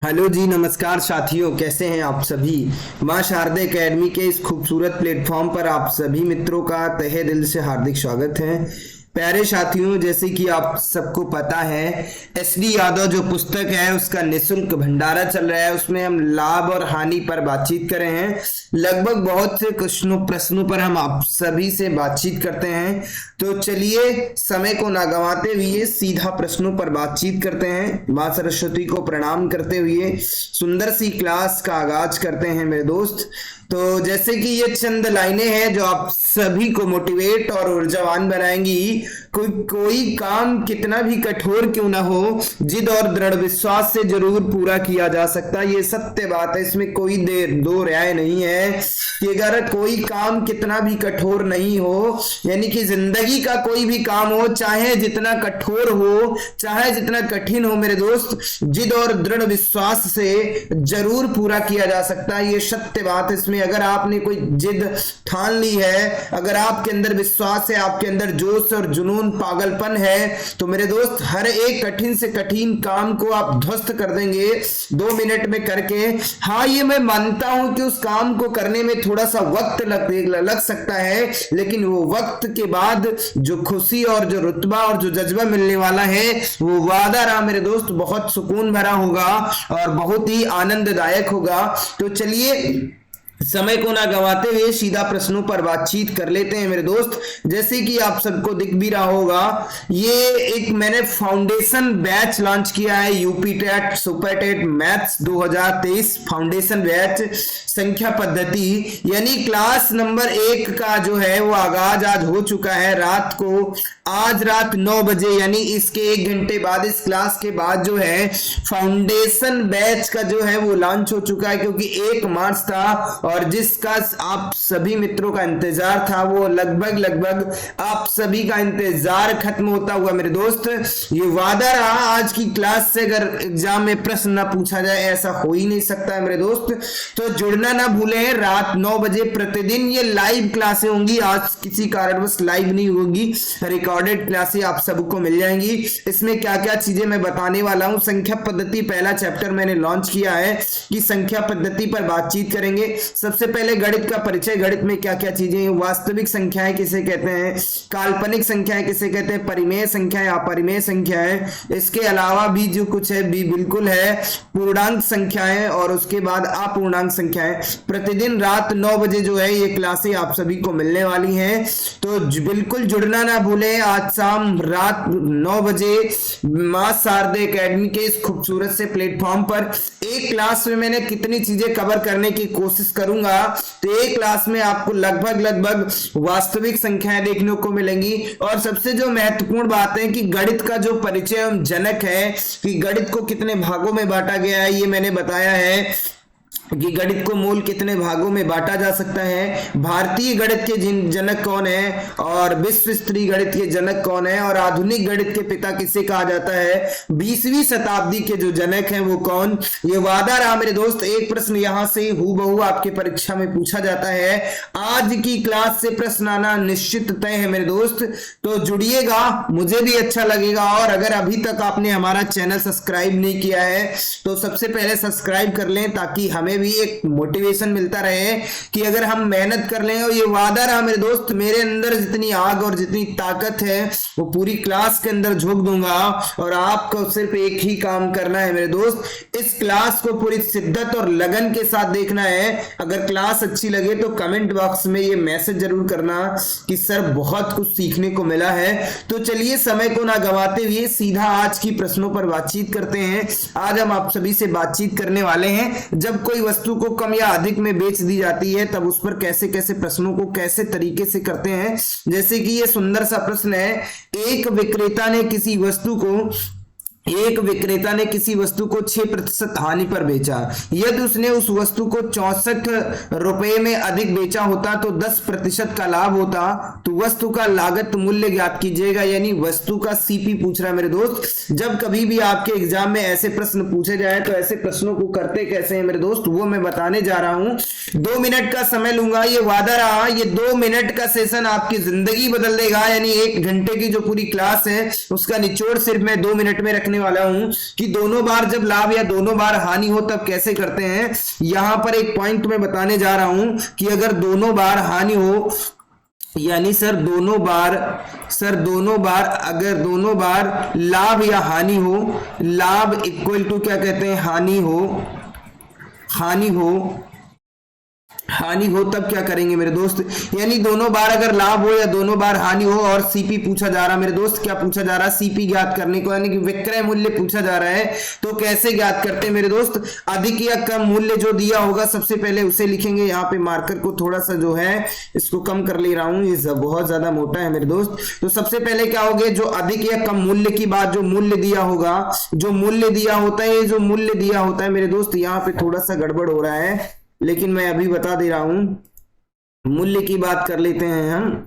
Hello जी, नमस्कार साथियों, कैसे हैं आप सभी। मां शारदा एकेडमी के इस खूबसूरत प्लेटफॉर्म पर आप सभी मित्रों का तहे दिल से हार्दिक स्वागत है। प्यारे साथियों, जैसे कि आप सबको पता है, एसडी यादव जो पुस्तक है उसका निःशुल्क भंडारा चल रहा है। उसमें हम लाभ और हानि पर बातचीत कर रहे हैं। लगभग बहुत से प्रश्नों पर हम आप सभी से बातचीत करते हैं। तो चलिए समय को ना गंवाते हुए सीधा प्रश्नों पर बातचीत करते हैं। मां सरस्वती को प्रणाम करते हुए सुंदर सी क्लास का आगाज करते हैं मेरे दोस्त। तो जैसे कि ये चंद लाइनें हैं जो आप सभी को मोटिवेट और ऊर्जावान बनाएंगी। कोई काम कितना भी कठोर क्यों ना हो, जिद और दृढ़ विश्वास से जरूर पूरा किया जा सकता है। ये सत्य बात है, इसमें कोई दो राय नहीं है कि अगर कोई काम कितना भी कठोर नहीं हो, यानी कि जिंदगी का कोई भी काम हो, चाहे जितना कठोर हो, चाहे जितना कठिन हो मेरे दोस्त, जिद और दृढ़ विश्वास से जरूर पूरा किया जा सकता है। ये सत्य बात है। इसमें अगर आपने कोई जिद ठान ली है, अगर आपके अंदर विश्वास है, आपके अंदर जोश और जुनून पागलपन है, तो मेरे दोस्त हर एक कठिन से कठिन काम को आप ध्वस्त कर देंगे 2 मिनट में करके। हाँ, ये मैं मानता हूं कि उस काम को करने में थोड़ा सा वक्त लग सकता है, लेकिन वो वक्त के बाद जो खुशी और जो रुतबा और जो जज्बा मिलने वाला है, वो वादा रहा मेरे दोस्त, बहुत सुकून भरा होगा और बहुत ही आनंददायक होगा। तो चलिए समय को ना गंवाते हुए सीधा प्रश्नों पर बातचीत कर लेते हैं मेरे दोस्त। जैसे कि आप सबको दिख भी रहा होगा, ये एक मैंने फाउंडेशन बैच लॉन्च किया है, UP TET super TET maths 2023 foundation batch संख्या पद्धति, यानी क्लास नंबर 1 का जो है वो आगाज आज हो चुका है। आज रात 9 बजे, यानी इसके 1 घंटे बाद, इस क्लास के बाद जो है फाउंडेशन बैच का जो है वो लॉन्च हो चुका है, क्योंकि 1 मार्च था और जिसका आप सभी मित्रों का इंतजार था, वो लगभग आप सभी का इंतजार खत्म होता हुआ मेरे दोस्त। ये वादा रहा, आज की क्लास से अगर एग्जाम में प्रश्न ना पूछा जाए, ऐसा हो ही नहीं सकता है मेरे दोस्त। तो जुड़ना ना भूलें, रात 9 बजे प्रतिदिन ये लाइव क्लासें होंगी। आज किसी कारणवश लाइव नहीं होगी, रिकॉर्डेड क्लासें आप सबको मिल जाएंगी। इसमें क्या क्या चीजें मैं बताने वाला हूं। संख्या पद्धति पहला चैप्टर मैंने लॉन्च किया है कि संख्या पद्धति पर बातचीत करेंगे। सबसे पहले गणित का परिचय, गणित में क्या क्या चीजें हैं, वास्तविक संख्याएं किसे कहते हैं, काल्पनिक संख्याएं किसे कहते हैं, परिमेय संख्याएं, अपरिमेय संख्याएं, इसके अलावा भी जो कुछ है भी बिल्कुल है, पूर्णांक संख्याएं और उसके बाद अपूर्णांक संख्याएं। प्रतिदिन रात 9 बजे जो है ये क्लासें आप सभी को मिलने वाली हैं, तो बिल्कुल जुड़ना ना भूलें। आज शाम रात 9 बजे मां शारदा एकेडमी के इस खूबसूरत से प्लेटफॉर्म पर एक क्लास में मैंने कितनी चीजें कवर करने की कोशिश करूंगा, तो एक क्लास में आपको लगभग वास्तविक संख्याएं देखने को मिलेंगी। और सबसे जो महत्वपूर्ण बात है कि गणित का जो परिचय एवं जनक है कि गणित को कितने भागों में बांटा गया है, ये मैंने बताया है कि गणित को मूल कितने भागों में बांटा जा सकता है, भारतीय गणित के जनक कौन है और विश्व स्तरीय गणित के जनक कौन है, और आधुनिक गणित के पिता किसे कहा जाता है, 20वीं शताब्दी के जो जनक हैं वो कौन। ये वादा रहा मेरे दोस्त। एक प्रश्न यहां से हूबहू आपके परीक्षा में पूछा जाता है। आज की क्लास से प्रश्न आना निश्चित तय है मेरे दोस्त, तो जुड़िएगा, मुझे भी अच्छा लगेगा। और अगर अभी तक आपने हमारा चैनल सब्सक्राइब नहीं किया है तो सबसे पहले सब्सक्राइब कर लें, ताकि हमें भी एक मोटिवेशन मिलता रहे कि अगर हम मेहनत कर लें। और ये वादा रहा मेरे दोस्त, मेरे अंदर जितनी आग और जितनी ताकत है वो पूरी क्लास के अंदर झोंक दूंगा, और आपको सिर्फ एक ही काम करना है मेरे दोस्त, इस क्लास को पूरी शिद्दत और लगन के साथ देखना है। अगर क्लास अच्छी लगे तो कमेंट बॉक्स में ये मैसेज जरूर करना कि सर बहुत कुछ सीखने को मिला है। तो चलिए समय को ना गंवाते हुए सीधा आज की प्रश्नों पर बातचीत करते हैं। आज हम आप सभी से बातचीत करने वाले हैं, जब कोई वस्तु को कम या अधिक में बेच दी जाती है तब उस पर कैसे कैसे प्रश्नों को कैसे तरीके से करते हैं। जैसे कि ये सुंदर सा प्रश्न है, एक विक्रेता ने किसी वस्तु को 6% हानि पर बेचा। यदि उसने उस वस्तु को 64 रुपए में अधिक बेचा होता तो 10% का लाभ होता। तो वस्तु का लागत मूल्य ज्ञात कीजिएगा, यानी वस्तु का सीपी पूछ रहा है मेरे दोस्त। जब कभी भी आपके एग्जाम में ऐसे प्रश्न पूछे जाए तो ऐसे प्रश्नों को करते कैसे हैं मेरे दोस्त, वो मैं बताने जा रहा हूं। 2 मिनट का समय लूंगा, ये वादा रहा। ये 2 मिनट का सेशन आपकी जिंदगी बदल देगा, यानी 1 घंटे की जो पूरी क्लास है उसका निचोड़ सिर्फ मैं 2 मिनट में रखने बताने वाला हूं कि दोनों बार जब लाभ या दोनों बार हानि हो तब कैसे करते हैं। यहां पर एक पॉइंट मैं बताने जा रहा हूं कि अगर दोनों बार हानि हो, यानी सर दोनों बार अगर दोनों बार लाभ या हानि हो, लाभ इक्वल टू क्या कहते हैं हानि हो तब क्या करेंगे मेरे दोस्त। यानी दोनों बार अगर लाभ हो या दोनों बार हानि हो और सीपी पूछा जा रहा है मेरे दोस्त, क्या पूछा जा रहा है, सीपी ज्ञात करने को, यानी कि विक्रय मूल्य पूछा जा रहा है। तो कैसे ज्ञात करते हैं मेरे दोस्त, अधिक या कम मूल्य जो दिया होगा सबसे पहले उसे लिखेंगे। यहाँ पे मार्कर को थोड़ा सा जो है इसको कम कर ले रहा हूं, ये बहुत ज्यादा मोटा है मेरे दोस्त। तो सबसे पहले क्या हो गया, जो अधिक या कम मूल्य की बात, जो मूल्य दिया होगा, जो मूल्य दिया होता है, जो मूल्य दिया होता है मेरे दोस्त, यहाँ पे थोड़ा सा गड़बड़ हो रहा है लेकिन मैं अभी बता दे रहा हूं। मूल्य की बात कर लेते हैं हम,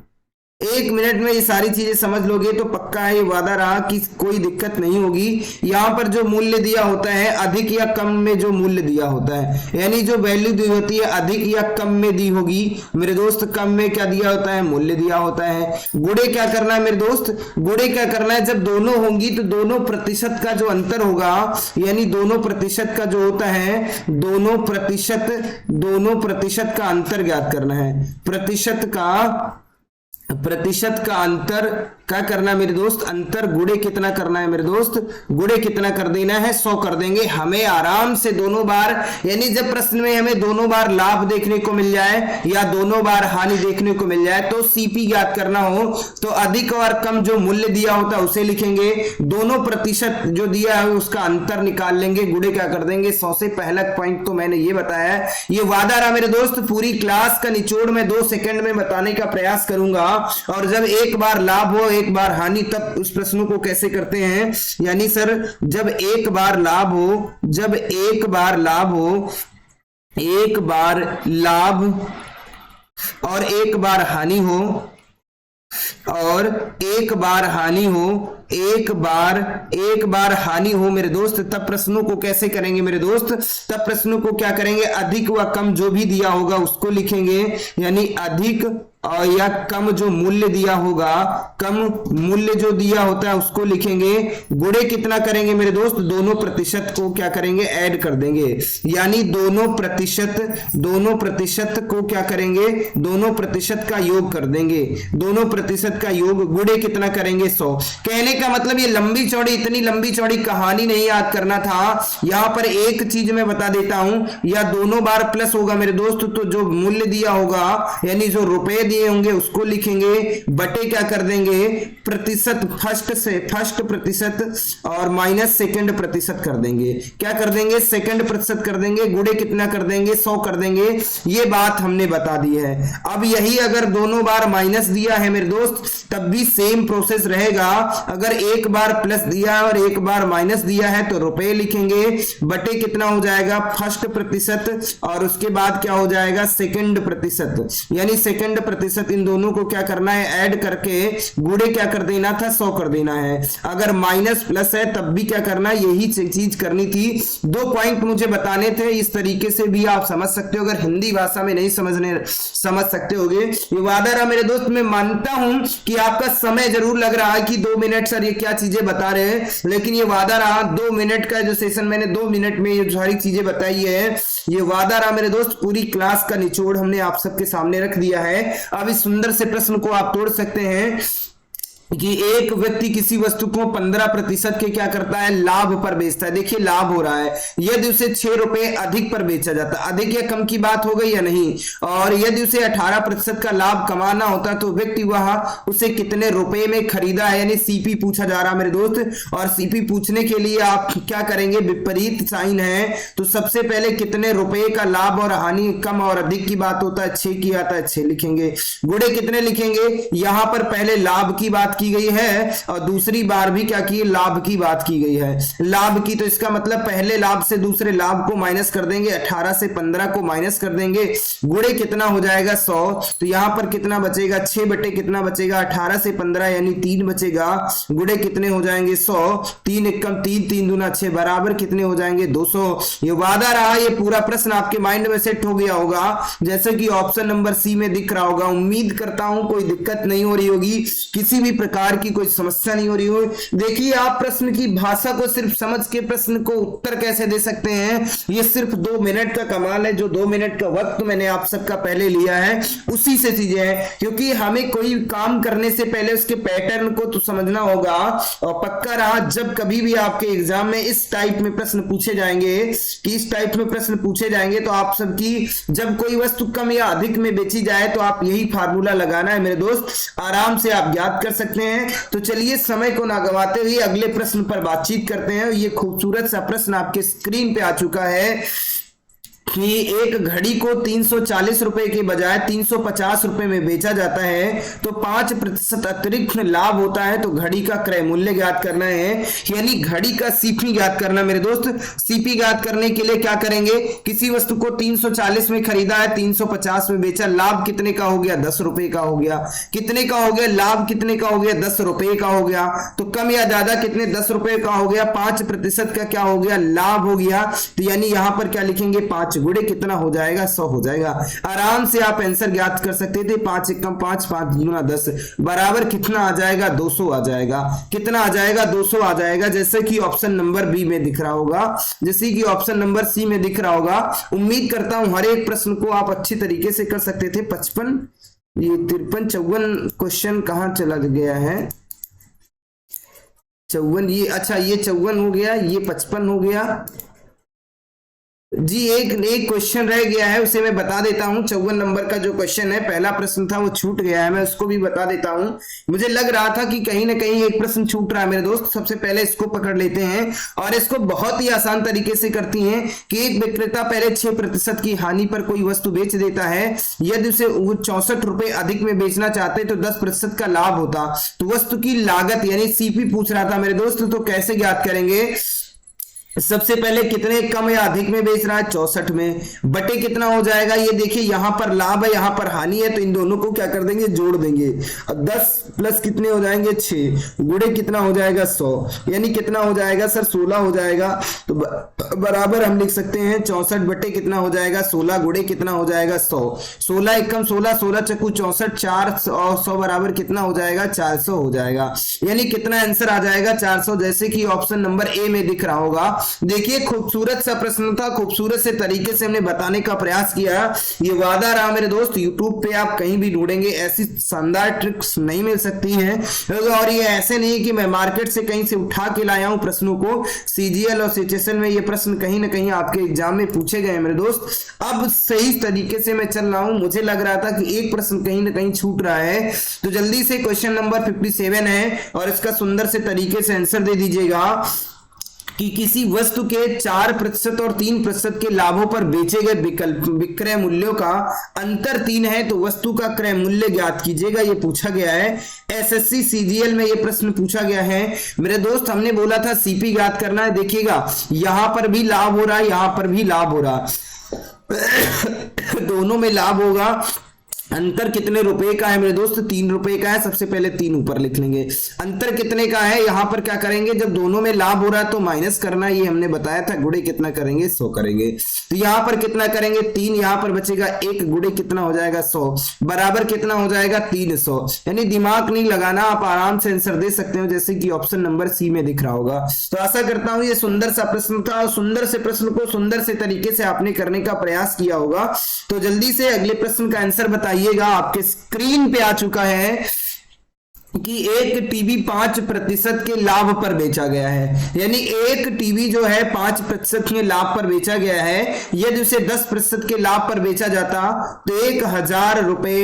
1 मिनट में ये सारी चीजें समझ लोगे तो पक्का है, ये वादा रहा कि कोई दिक्कत नहीं होगी। यहां पर जो मूल्य दिया होता है, अधिक या कम में जो मूल्य दिया होता है, यानी जो वैल्यू दी होती है अधिक या कम में दी होगी मेरे दोस्त। कम में क्या दिया होता है, मूल्य दिया होता है। गुणे क्या करना है मेरे दोस्त, गुणे क्या करना है, जब दोनों होंगी तो दोनों प्रतिशत का जो अंतर होगा, यानी दोनों प्रतिशत का जो होता है, दोनों प्रतिशत का अंतर ज्ञात करना है। प्रतिशत का अंतर क्या करना है मेरे दोस्त, अंतर गुणे कितना करना है मेरे दोस्त, गुणे कितना कर देना है, 100 कर देंगे। हमें आराम से दोनों बार, यानी जब प्रश्न में हमें दोनों बार लाभ देखने को मिल जाए या दोनों बार हानि देखने को मिल जाए तो सीपी ज्ञात करना हो तो अधिक और कम जो मूल्य दिया होता है उसे लिखेंगे, दोनों प्रतिशत जो दिया है उसका अंतर निकाल लेंगे, गुणे क्या कर देंगे 100 से। पहला पॉइंट तो मैंने ये बताया, ये वादा रहा मेरे दोस्त, पूरी क्लास का निचोड़ में 2 सेकंड में बताने का प्रयास करूंगा। और जब एक बार लाभ हो एक बार हानि तब उस प्रश्नों को कैसे करते हैं, यानी सर जब एक बार लाभ हो, एक बार लाभ और एक बार हानि हो, और एक बार हानि हो, एक बार हानि हो मेरे दोस्त, तब प्रश्नों को कैसे करेंगे मेरे दोस्त, तब प्रश्नों को क्या करेंगे, अधिक व कम जो भी दिया होगा उसको लिखेंगे, यानी अधिक और या कम जो मूल्य दिया होगा, कम मूल्य जो दिया होता है उसको लिखेंगे। गुणे कितना करेंगे मेरे दोस्त, दोनों प्रतिशत को क्या करेंगे, ऐड कर देंगे, यानी दोनों प्रतिशत को क्या करेंगे, दोनों प्रतिशत का योग कर देंगे, दोनों प्रतिशत का योग। गुणे कितना करेंगे 100। कहने का मतलब ये लंबी चौड़ी, इतनी लंबी चौड़ी कहानी नहीं याद करना था। यहां पर एक चीज मैं बता देता हूं, या दोनों बार प्लस होगा मेरे दोस्त, तो जो मूल्य दिया होगा यानी जो रुपए दिए होंगे उसको लिखेंगे, बटे क्या कर देंगे, प्रतिशत, फर्स्ट प्रतिशत और माइनस सेकंड प्रतिशत कर देंगे। क्या कर देंगे, सेकंड प्रतिशत कर देंगे। गुणे कितना कर देंगे, 100 कर देंगे। ये बात हमने बता दी है। अब यही अगर दोनों बार माइनस दिया है मेरे दोस्त तब भी सेम प्रोसेस रहेगा। अगर एक बार प्लस दिया है और एक बार माइनस दिया है तो रुपए लिखेंगे, बटे कितना हो जाएगा, फर्स्ट प्रतिशत और उसके बाद क्या हो जाएगा, सेकंड प्रतिशत, यानी सेकंड प्रतिशत। इन दोनों को क्या करना है, ऐड करके गुणे क्या कर देना था, 100 कर देना है। अगर माइनस प्लस है तब भी क्या करना है, यही चीज करनी थी। 2 पॉइंट मुझे बताने थे, इस तरीके से भी आप समझ सकते हो। अगर हिंदी भाषा में नहीं समझ सकते होगे, ये वादा रहा मेरे दोस्त। मैं मानता हूं कि आपका समय जरूर लग रहा है कि 2 मिनट सर ये क्या चीजें बता रहे हैं, लेकिन ये वादा रहा 2 मिनट का जो सेशन मैंने 2 मिनट में ये सारी चीजें बताई है, ये वादा रहा मेरे दोस्त। पूरी क्लास का निचोड़ हमने आप सबके सामने रख दिया है। अब इस सुंदर से प्रश्न को आप तोड़ सकते हैं कि एक व्यक्ति किसी वस्तु को 15% के क्या करता है, लाभ पर बेचता है। देखिए लाभ हो रहा है, यदि उसे 6 रुपए अधिक पर बेचा जाता, अधिक या कम की बात हो गई या नहीं, और यदि उसे 18% का लाभ कमाना होता तो व्यक्ति वह उसे कितने रुपए में खरीदा है, यानी सीपी पूछा जा रहा मेरे दोस्त। और सीपी पूछने के लिए आप क्या करेंगे, विपरीत साइन है तो सबसे पहले कितने रुपए का लाभ और हानि, कम और अधिक की बात होता है 6 की आता है 6 लिखेंगे। गुणे कितने लिखेंगे, यहां पर पहले लाभ की बात की गई है और दूसरी बार भी क्या की, लाभ की बात की गई है, लाभ की। तो इसका मतलब पहले लाभ से दूसरे लाभ को माइनस कर देंगे, 18 से 15 को माइनस कर देंगे। गुणे कितना हो जाएगा 100, तो यहां पर कितना बचेगा, 6 बटे कितना बचेगा, 18 से 15 यानी 3 बचेगा। गुणे कितने हो जाएंगे 100, 3 एकम 3, 3 दूना 6 बराबर कितने हो जाएंगे 200। ये वादा रहा, ये पूरा प्रश्न आपके माइंड में सेट हो गया होगा, जैसे कि ऑप्शन नंबर सी में दिख रहा होगा। उम्मीद करता हूं कोई दिक्कत नहीं हो रही होगी। किसी भी प्रकार की कोई समस्या नहीं हो रही हो। देखिए आप प्रश्न की भाषा को सिर्फ समझ के प्रश्न को उत्तर कैसे दे सकते हैं, ये सिर्फ 2 मिनट का कमाल है। जो 2 मिनट का वक्त मैंने आप सबका पहले लिया है उसी से चीजें हैं, क्योंकि हमें कोई काम करने से पहले उसके पैटर्न को तो समझना होगा। और पक्का रहा जब कभी भी आपके एग्जाम में इस टाइप में प्रश्न पूछे जाएंगे कि इस टाइप में प्रश्न पूछे जाएंगे तो आप सबकी जब कोई वस्तु कम या अधिक में बेची जाए तो आप यही फार्मूला लगाना है मेरे दोस्त, आराम से आप याद कर सकते हैं। तो चलिए समय को ना गवाते हुए अगले प्रश्न पर बातचीत करते हैं। ये खूबसूरत सा प्रश्न आपके स्क्रीन पे आ चुका है कि एक घड़ी को 340 रुपए के बजाय 350 रुपए में बेचा जाता है तो 5% अतिरिक्त लाभ होता है, तो घड़ी का क्रय मूल्य ज्ञात करना है, यानी घड़ी का सीपी ज्ञात करना। मेरे दोस्त सीपी ज्ञात करने के लिए क्या करेंगे, किसी वस्तु को 340 में खरीदा है, 350 में बेचा, लाभ कितने का हो गया, 10 रुपए का हो गया। कितने का हो गया लाभ, कितने का हो गया, 10 रुपए का हो गया। तो कम या ज्यादा कितने, 10 रुपए का हो गया, 5% का क्या हो गया, लाभ हो गया। तो यानी यहां पर क्या लिखेंगे, 5 गुणे कितना हो जाएगा, 100 हो जाएगा। आराम से आप आंसर ज्ञात कर सकते थे। 5 एकम 5, 5 दूना 10 बराबर कितना आ जाएगा, 200 आ जाएगा। कितना आ जाएगा, 200 आ जाएगा, जैसे कि ऑप्शन नंबर बी में दिख रहा होगा, जैसे कि ऑप्शन नंबर सी में दिख रहा होगा। उम्मीद करता हूं हर एक प्रश्न को आप अच्छी तरीके से कर सकते थे। 55, ये 53, 54 क्वेश्चन कहां चला गया है, 54, ये अच्छा ये 54 हो गया, ये 55 हो गया जी। एक क्वेश्चन रह गया है, उसे मैं बता देता हूं। 54 नंबर का जो क्वेश्चन है, पहला प्रश्न था वो छूट गया है, मैं उसको भी बता देता हूं। मुझे लग रहा था कि कहीं ना कहीं एक प्रश्न छूट रहा है मेरे दोस्त। सबसे पहले इसको पकड़ लेते हैं और इसको बहुत ही आसान तरीके से करती हैं कि एक विक्रेता पहले 6% की हानि पर कोई वस्तु बेच देता है। यदि उसे 64 रुपए अधिक में बेचना चाहते तो 10% का लाभ होता। तो वस्तु की लागत यानी सीपी पूछ रहा था मेरे दोस्त, तो कैसे ज्ञात करेंगे। सबसे पहले कितने कम या अधिक में बेच रहा है, 64 में, बटे कितना हो जाएगा, ये देखिए यहां पर लाभ है यहां पर हानि है, तो इन दोनों को क्या कर देंगे, जोड़ देंगे। अब 10 प्लस कितने हो जाएंगे, 6 गुणे कितना हो जाएगा, 100, यानी कितना हो जाएगा सर, 16 हो जाएगा। तो बराबर हम लिख सकते हैं 64 बटे कितना हो जाएगा, 16 गुणे कितना हो जाएगा, 100। 16 एकम 16, 16 चक्कू 64, 4 और 100 बराबर कितना हो जाएगा, 400 हो जाएगा। यानी कितना आंसर आ जाएगा, 400, जैसे कि ऑप्शन नंबर ए में दिख रहा होगा। देखिए खूबसूरत सा प्रश्न था, खूबसूरत से तरीके से हमने बताने का प्रयास किया। ये वादा रहा मेरे दोस्त, YouTube पे आप कहीं भी ढूंढेंगे ऐसी शानदार ट्रिक्स नहीं मिल सकती हैं। और ये ऐसे नहीं कि मैं मार्केट से कहीं से उठा के लाया हूं प्रश्नों को। CGL और CHSL में ये प्रश्न कहीं ना कहीं आपके एग्जाम में पूछे गए मेरे दोस्त। अब सही तरीके से मैं चल रहा हूं। मुझे लग रहा था कि एक प्रश्न कहीं ना कहीं छूट रहा है, तो जल्दी से क्वेश्चन नंबर 57 है और इसका सुंदर से तरीके से आंसर दे दीजिएगा कि किसी वस्तु के 4% और 3% के लाभों पर बेचे गए विक्रय मूल्यों का अंतर 3 है, तो वस्तु का क्रय मूल्य ज्ञात कीजिएगा। ये पूछा गया है SSC CGL में, ये प्रश्न पूछा गया है मेरे दोस्त। हमने बोला था सीपी ज्ञात करना है। देखिएगा यहां पर भी लाभ हो रहा है, यहां पर भी लाभ हो रहा है, दोनों में लाभ होगा। अंतर कितने रुपए का है मेरे दोस्त, 3 रुपए का है। सबसे पहले 3 ऊपर लिख लेंगे। अंतर कितने का है, यहां पर क्या करेंगे, जब दोनों में लाभ हो रहा है तो माइनस करना, ये हमने बताया था। गुणे कितना करेंगे, 100 करेंगे। तो यहां पर कितना करेंगे, 3, यहां पर बचेगा 1, गुणे कितना हो जाएगा, 100 बराबर कितना हो जाएगा, 300। यानी दिमाग नहीं लगाना, आप आराम से आंसर दे सकते हो, जैसे कि ऑप्शन नंबर सी में दिख रहा होगा। तो आशा करता हूं ये सुंदर सा प्रश्न था और सुंदर से प्रश्न को सुंदर से तरीके से आपने करने का प्रयास किया होगा। तो जल्दी से अगले प्रश्न का आंसर बताइए। आपके स्क्रीन पे आ चुका है कि एक टीवी 5% के लाभ पर बेचा गया है, यानी एक टीवी जो है 5% के लाभ पर बेचा गया है। यदि उसे 10% के लाभ पर बेचा जाता तो 1000 रुपए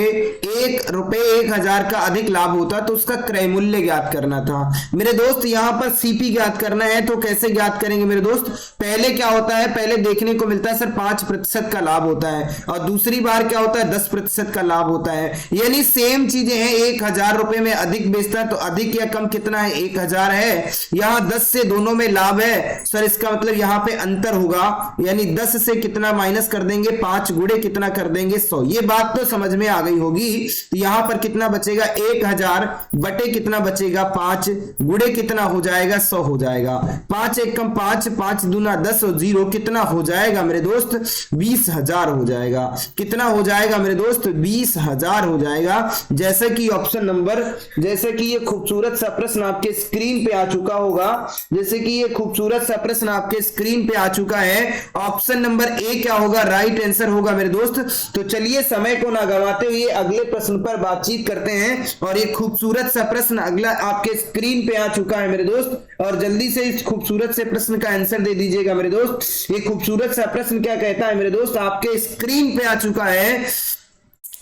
1000 का अधिक लाभ होता, तो उसका क्रय मूल्य ज्ञात करना था मेरे दोस्त। यहां पर सीपी ज्ञात करना है, तो कैसे ज्ञात करेंगे मेरे दोस्त। पहले क्या होता है, पहले देखने को मिलता है सर 5% का लाभ होता है, और दूसरी बार क्या होता है, 10% का लाभ होता है। यानी सेम चीजें हैं, 1000 रुपए में अधिक बेचता है तो अधिक या कम कितना है, 1000 है। यहां 10 से दोनों में लाभ है सर, इसका मतलब यहां पे अंतर होगा, यानी 10 से कितना माइनस कर देंगे, 5 गुणे कितना कर देंगे, 100। ये बात तो समझ में आ गई होगी। तो यहां पर कितना बचेगा, 1000 बटे कितना बचेगा, 5 गुणे कितना हो जाएगा, 100 हो जाएगा। 5 एकम 5, 5 दूना 10 और 0 कितना हो जाएगा मेरे दोस्त, 20,000 हो जाएगा। कितना हो जाएगा मेरे दोस्त, 20,000 हो जाएगा। जैसे कि ऑप्शन नंबर जैसे कि ये खूबसूरत सा प्रश्न आपके स्क्रीन पे आ चुका होगा, जैसे कि ये खूबसूरत सा प्रश्न आपके स्क्रीन पे आ चुका है। ऑप्शन नंबर ए क्या होगा, राइट आंसर होगा मेरे दोस्त। तो चलिए समय को ना गंवाते हुए अगले प्रश्न पर बातचीत करते हैं। और ये खूबसूरत सा प्रश्न अगला आपके स्क्रीन पे आ चुका है मेरे दोस्त, और जल्दी से इस खूबसूरत से प्रश्न का आंसर दे दीजिएगा मेरे दोस्त। ये खूबसूरत सा प्रश्न क्या कहता है मेरे दोस्त, आपके स्क्रीन पे आ चुका है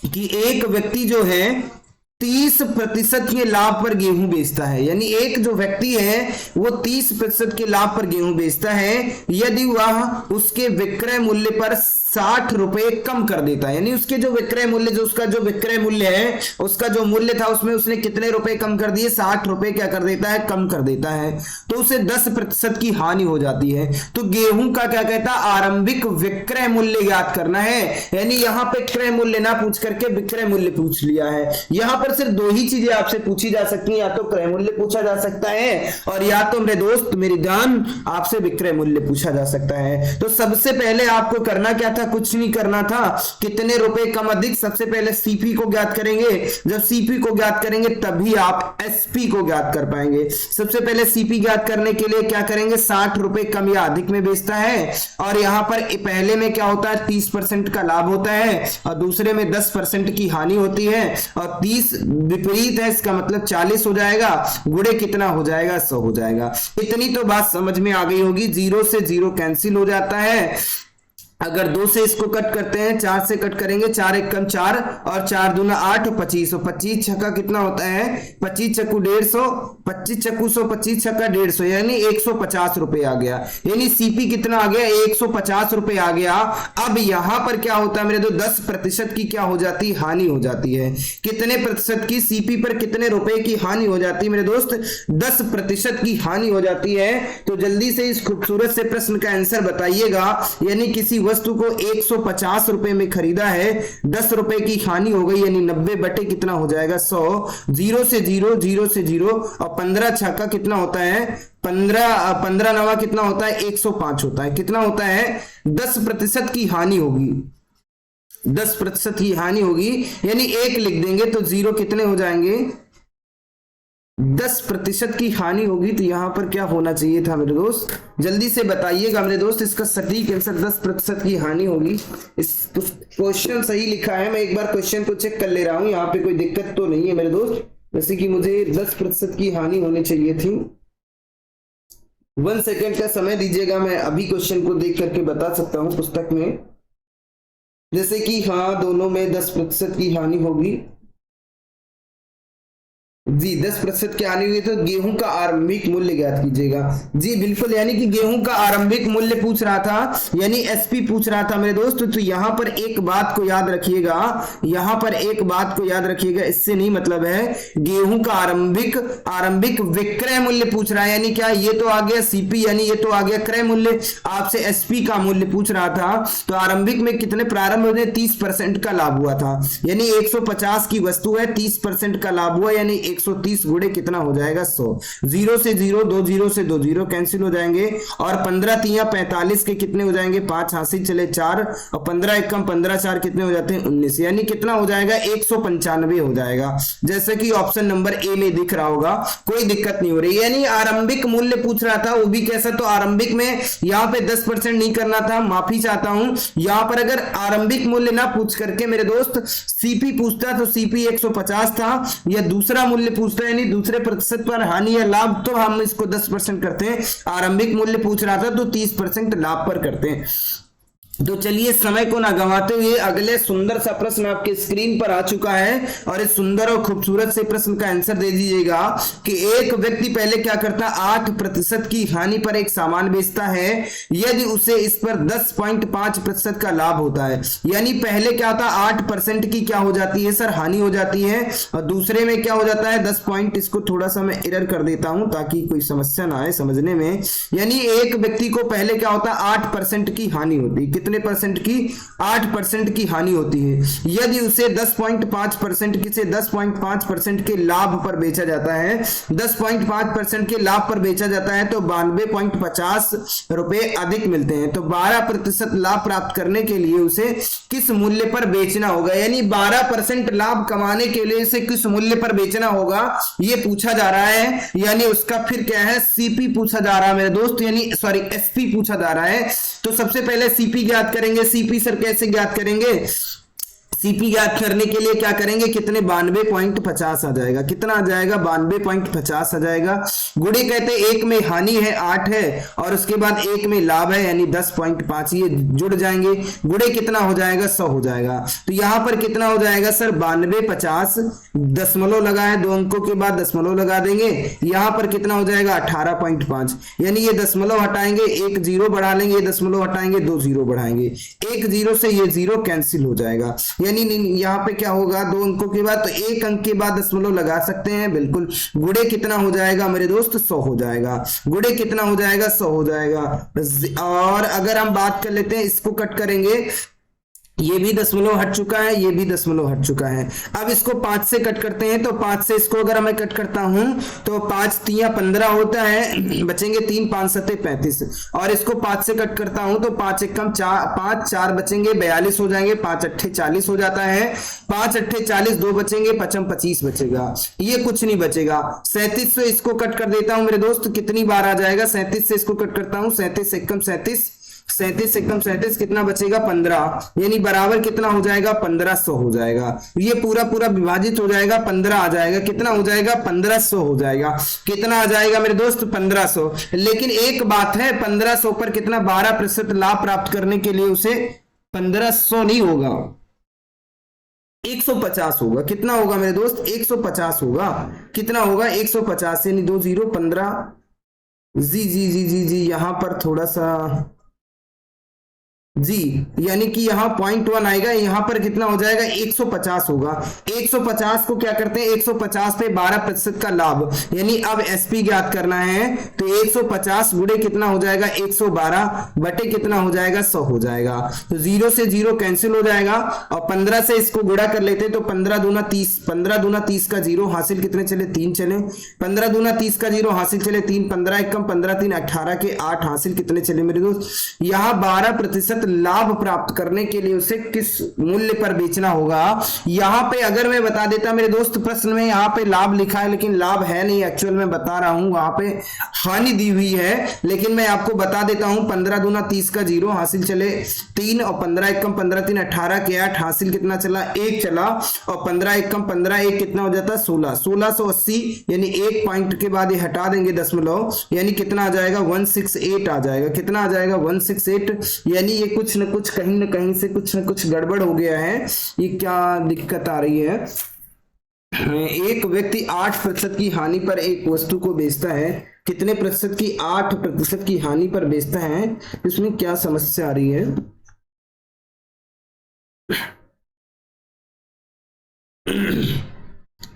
कि एक व्यक्ति जो है 30% के लाभ पर गेहूं बेचता है। यानी एक जो व्यक्ति है वो 30% के लाभ पर गेहूं बेचता है यदि वह उसके विक्रय मूल्य पर 60 रुपए कम कर देता है। यानी उसके जो विक्रय मूल्य, जो उसका जो विक्रय मूल्य है, उसका जो मूल्य था उसमें उसने कितने रुपए कम कर दिए, 60 रुपए क्या कर देता है, कम कर देता है। तो उसे 10% की हानि हो जाती है। तो गेहूं का क्या कहता है, आरंभिक विक्रय मूल्य ज्ञात करना है। यानी यहां पे क्रय मूल्य ना पूछ करके विक्रय मूल्य पूछ लिया है। यहां पर सिर्फ दो ही चीजें आपसे पूछी जा सकती हैं, या तो क्रय मूल्य पूछा जा सकता है और या तो मेरे दोस्त मेरी जान आपसे विक्रय मूल्य पूछा जा सकता है। तो सबसे पहले आपको करना क्या था, कुछ नहीं करना था। कितने रुपए कम अधिक, सबसे पहले सीपी को ज्ञात करेंगे। जब सीपी को ज्ञात करेंगे तभी आप एसपी को ज्ञात कर पाएंगे। सबसे पहले सीपी ज्ञात करने के लिए क्या करेंगे, 60 रुपए कम या अधिक में बेचता है, और यहां पर पहले में क्या होता है, 30% का लाभ होता है और दूसरे में 10% की हानि होती है, और 30 विपरीत है, इसका मतलब 40 हो जाएगा, गुणे कितना हो जाएगा, 100 हो जाएगा। इतनी तो बात समझ में आ गई होगी। 0 से 0 कैंसिल हो जाता है। अगर 2 से इसको कट करते हैं, 4 से कट करेंगे, 4 एक कम 4 और 4 दूना 8, 25। 25 छक्का कितना होता है, 25 चक्कू 150, 25 चक्कू 100, 25 छक्का 150, यानी 150 रुपए आ गया। यानी सीपी कितना आ गया, 150 रुपए आ गया। अब यहां पर क्या होता है मेरे तो 10% की क्या हो जाती है, हानि हो जाती है। कितने प्रतिशत की, सीपी पर कितने रुपए की हानि हो जाती है मेरे दोस्त, 10% की हानि हो जाती है। तो जल्दी से इस खूबसूरत से प्रश्न का आंसर बताइएगा। यानी किसी वस्तु को 150 रुपए में खरीदा है, 10 रुपए की हानि हो गई, यानी 90 बटे कितना हो जाएगा, 100। 0 से 0, 0 से 0 और 15 छक्का कितना होता है, 15 नवा कितना होता है, 105 होता है। कितना होता है, 10% की हानि होगी, 10% की हानि होगी। यानी 1 लिख देंगे तो 0 कितने हो जाएंगे, 10% की हानि होगी। तो यहां पर क्या होना चाहिए था मेरे दोस्त, जल्दी से बताइएगा मेरे दोस्त। इसका सटीक आंसर 10% की हानि होगी। इस क्वेश्चन सही लिखा है, मैं एक बार क्वेश्चन को चेक कर ले रहा हूं, यहाँ पे कोई दिक्कत तो नहीं है मेरे दोस्त। जैसे कि मुझे 10% की हानि होनी चाहिए थी। 1 सेकेंड का समय दीजिएगा, मैं अभी क्वेश्चन को देख करके बता सकता हूं पुस्तक में। जैसे कि हाँ, दोनों में 10% की हानि होगी जी, 10% की हानि हुई। तो गेहूं का आरंभिक मूल्य ज्ञात कीजिएगा जी, बिल्कुल। यानी कि गेहूं का आरंभिक मूल्य पूछ रहा था, यानी एसपी पूछ रहा था मेरे दोस्त। तो यहां पर एक बात को याद रखिएगा, यहां पर एक बात को याद रखिएगा, इससे नहीं मतलब है। गेहूं का आरंभिक विक्रय मूल्य पूछ रहा है, यानी क्या, ये तो आ गया सीपी, यानी ये तो आ गया क्रय मूल्य। आपसे एसपी का मूल्य पूछ रहा था। तो आरंभिक में कितने प्रारंभ में 30% का लाभ हुआ था, यानी 150 की वस्तु है, 30% का लाभ हुआ, यानी 130 गुणे कितना हो जाएगा, 100। 0 से 0, 2 0 से 2 0 कैंसिल हो जाएंगे, और 15 तिया 45 के कितने हो जाएंगे, 5 हासिल चले 4, और 15 एक कम 15 4 कितने हो जाते हैं, 19। यानी कितना हो जाएगा, 195 हो जाएगा, जैसे कि ऑप्शन नंबर ए में दिख रहा होगा। कोई दिक्कत नहीं हो रही। यानी आरंभिक मूल्य पूछ रहा था, वो भी कैसा, तो आरंभिक में यहाँ पे 10% नहीं करना था, माफी चाहता हूं। यहाँ पर अगर आरंभिक मूल्य ना पूछ करके मेरे दोस्त सीपी पूछता, तो सीपी 150 था, या दूसरा मूल्य पूछता है, यानी दूसरे प्रतिशत पर हानि या लाभ, तो हम इसको 10% करते हैं। आरंभिक मूल्य पूछ रहा था तो 30% लाभ पर करते हैं। तो चलिए समय को ना गंवाते हुए अगले सुंदर सा प्रश्न आपके स्क्रीन पर आ चुका है, और इस सुंदर और खूबसूरत से प्रश्न का आंसर दे दीजिएगा कि एक व्यक्ति पहले क्या करता, 8% की हानि पर एक सामान बेचता है यदि उसे इस पर 10.5% का लाभ होता है। यानी पहले क्या होता है, 8% की क्या हो जाती है सर, हानि हो जाती है, और दूसरे में क्या हो जाता है 10 पॉइंट। इसको थोड़ा सा मैं एरर कर देता हूं ताकि कोई समस्या ना आए समझने में। यानी एक व्यक्ति को पहले क्या होता है, 8% की हानि होती है। कितने परसेंट की? 8% की हानि होती है। यदि उसे 10.5% की से 10.5% के लाभ पर बेचा जाता है, 10.5% के लाभ पर बेचा जाता है तो 92.50 रुपए अधिक मिलते हैं। तो 12% लाभ प्राप्त करने के लिए उसे किस मूल्य पर बेचना होगा, यानी 12% लाभ कमाने के लिए इसे किस मूल्य पर बेचना होगा ये पूछा जा रहा है। यानी उसका फिर क्या है? सीपी पूछा जा रहा है मेरे दोस्त, यानी सॉरी एसपी पूछा जा रहा है। तो सबसे पहले सीपी ज्ञात करेंगे। सीपी सर कैसे ज्ञात करेंगे? सीपी ज्ञात करने के लिए क्या करेंगे? कितने? 92.50 आ जाएगा। कितना आ जाएगा? 92.50 आ जाएगा। गुणे कहते एक में हानि है 8 है और उसके बाद एक में लाभ है यानी 10.5, ये जुड़ जाएंगे। गुणे कितना हो जाएगा? 100 हो जाएगा। तो यहां पर कितना हो जाएगा सर? 92.50, दशमलव लगा है, 2 अंकों के बाद दशमलव लगा देंगे। यहां पर कितना हो जाएगा? 18.5, यानी ये दशमलव हटाएंगे, एक जीरो बढ़ा लेंगे, ये दशमलव हटाएंगे, 2 जीरो बढ़ाएंगे, एक जीरो से ये जीरो कैंसिल हो जाएगा। यानी यहाँ पे क्या होगा? 2 अंकों के बाद, तो 1 अंक के बाद दशमलव लगा सकते हैं बिल्कुल। गुणे कितना हो जाएगा मेरे दोस्त? 100 हो जाएगा। गुणे कितना हो जाएगा? 100 हो जाएगा। और अगर हम बात कर लेते हैं, इसको कट करेंगे, ये भी दशमलव हट चुका है, ये भी दशमलव हट चुका है। अब इसको 5 से कट करते हैं, तो 5 से इसको अगर मैं कट करता हूं तो 5 तिया 15 होता है, बचेंगे 3, 5 सत्ते 35। और इसको 5 से कट करता हूं तो 5 एकम 4, 5 4 बचेंगे 42 हो जाएंगे, 5 अट्ठे 40 हो जाता है, 5 अट्ठे 40, 2 बचेंगे, 5 25 बचेगा, ये कुछ नहीं बचेगा। 37 से इसको कट कर देता हूं मेरे दोस्त, कितनी बार आ जाएगा? 37 से इसको कट करता हूं, 37 एकम 37, 37 एकम 37, कितना बचेगा? 15, यानी बराबर कितना हो जाएगा? 1500 हो जाएगा। ये पूरा पूरा विभाजित हो जाएगा, 15 आ जाएगा। कितना हो जाएगा? 1500 हो जाएगा। कितना आ जाएगा मेरे दोस्त? 1500। लेकिन एक बात है, 1500 पर कितना? 12% लाभ प्राप्त करने के लिए उसे 1500 नहीं होगा, 150 होगा। कितना होगा मेरे दोस्त? 150 होगा। कितना होगा? 150, यानी 2 जीरो 15। जी जी जी जी जी, यहां पर थोड़ा सा जी, यानी कि यहां 0.1 आएगा, यहां पर कितना हो जाएगा? 150 होगा। 150 को क्या करते हैं? 150 पे 12% का लाभ, यानी अब एसपी ज्ञात करना है। तो 150 गुणे कितना हो जाएगा? 112 बटे कितना हो जाएगा? 100 हो जाएगा। तो 0 से 0 कैंसिल हो जाएगा और 15 से इसको गुणा कर लेते तो 15 दूना 30, 15 दूना 30 का 0 हासिल कितने चले? 3 चले। 15 दूना 30 का 0 हासिल चले 3, 15 एकम 15 3 18 के 8 हासिल कितने चले मेरे दोस्त? यहां 12% लाभ प्राप्त करने के लिए उसे किस मूल्य पर बेचना होगा? यहां पे अगर मैं बता देता मेरे दोस्त, प्रश्न में यहां पे लाभ लिखा है लेकिन लाभ है नहीं, एक्चुअल में बता रहा हूं, वहां पे हानि दी हुई है, लेकिन मैं आपको बता देता हूं। 15 दूना 30 का 0 हासिल चले 3 और 15 एकम 15 3 18 के 8 हासिल कितना चला? 1 चला। और 15 एकम 15 1 कितना हो जाता? 16, 1680, यानी 1 पॉइंट के बाद ये हटा देंगे दशमलव, यानी कितना आ जाएगा? 168 आ जाएगा। कितना आ जाएगा? 168, यानी ये कुछ न कुछ कहीं न कहीं से कुछ न कुछ गड़बड़ हो गया है। ये क्या दिक्कत आ रही है? एक व्यक्ति 8% की हानि पर एक वस्तु को बेचता है, कितने प्रतिशत की? 8% की हानि पर बेचता है। इसमें क्या समस्या आ रही है?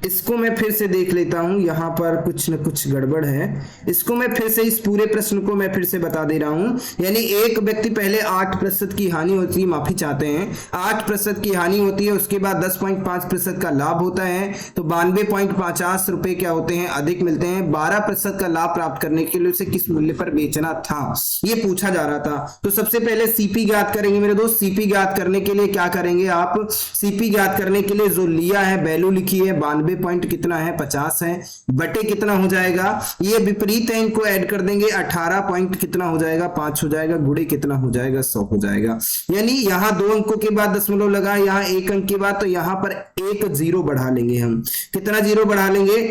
इसको मैं फिर से देख लेता हूं, यहां पर कुछ न कुछ गड़बड़ है। इसको मैं फिर से, इस पूरे प्रश्न को मैं फिर से बता दे रहा हूं। यानी एक व्यक्ति पहले 8% की हानि होती है, माफी चाहते हैं, 8% की हानि होती है, उसके बाद 10.5% का लाभ होता है, तो 92.50 रुपए क्या होते हैं? अधिक मिलते हैं। 12% का लाभ प्राप्त करने के लिए उसे किस मूल्य पर बेचना था, ये पूछा जा रहा था। तो सबसे पहले सीपी ज्ञात करेंगे मेरे दोस्त। सीपी ज्ञात करने के लिए क्या करेंगे आप? सीपी ज्ञात करने के लिए जो लिया है, वैल्यू लिखी है, 92 पॉइंट कितना है? 50 है, बटे कितना हो जाएगा? ये विपरीत है, इनको ऐड कर देंगे, 18 पॉइंट कितना हो जाएगा? 5 हो जाएगा। गुणे कितना हो जाएगा? 100 हो जाएगा। यानी यहां 2 अंकों के बाद दशमलव लगा, यहां 1 अंक के बाद, तो यहां पर एक जीरो बढ़ा लेंगे हम। कितना जीरो बढ़ा लेंगे?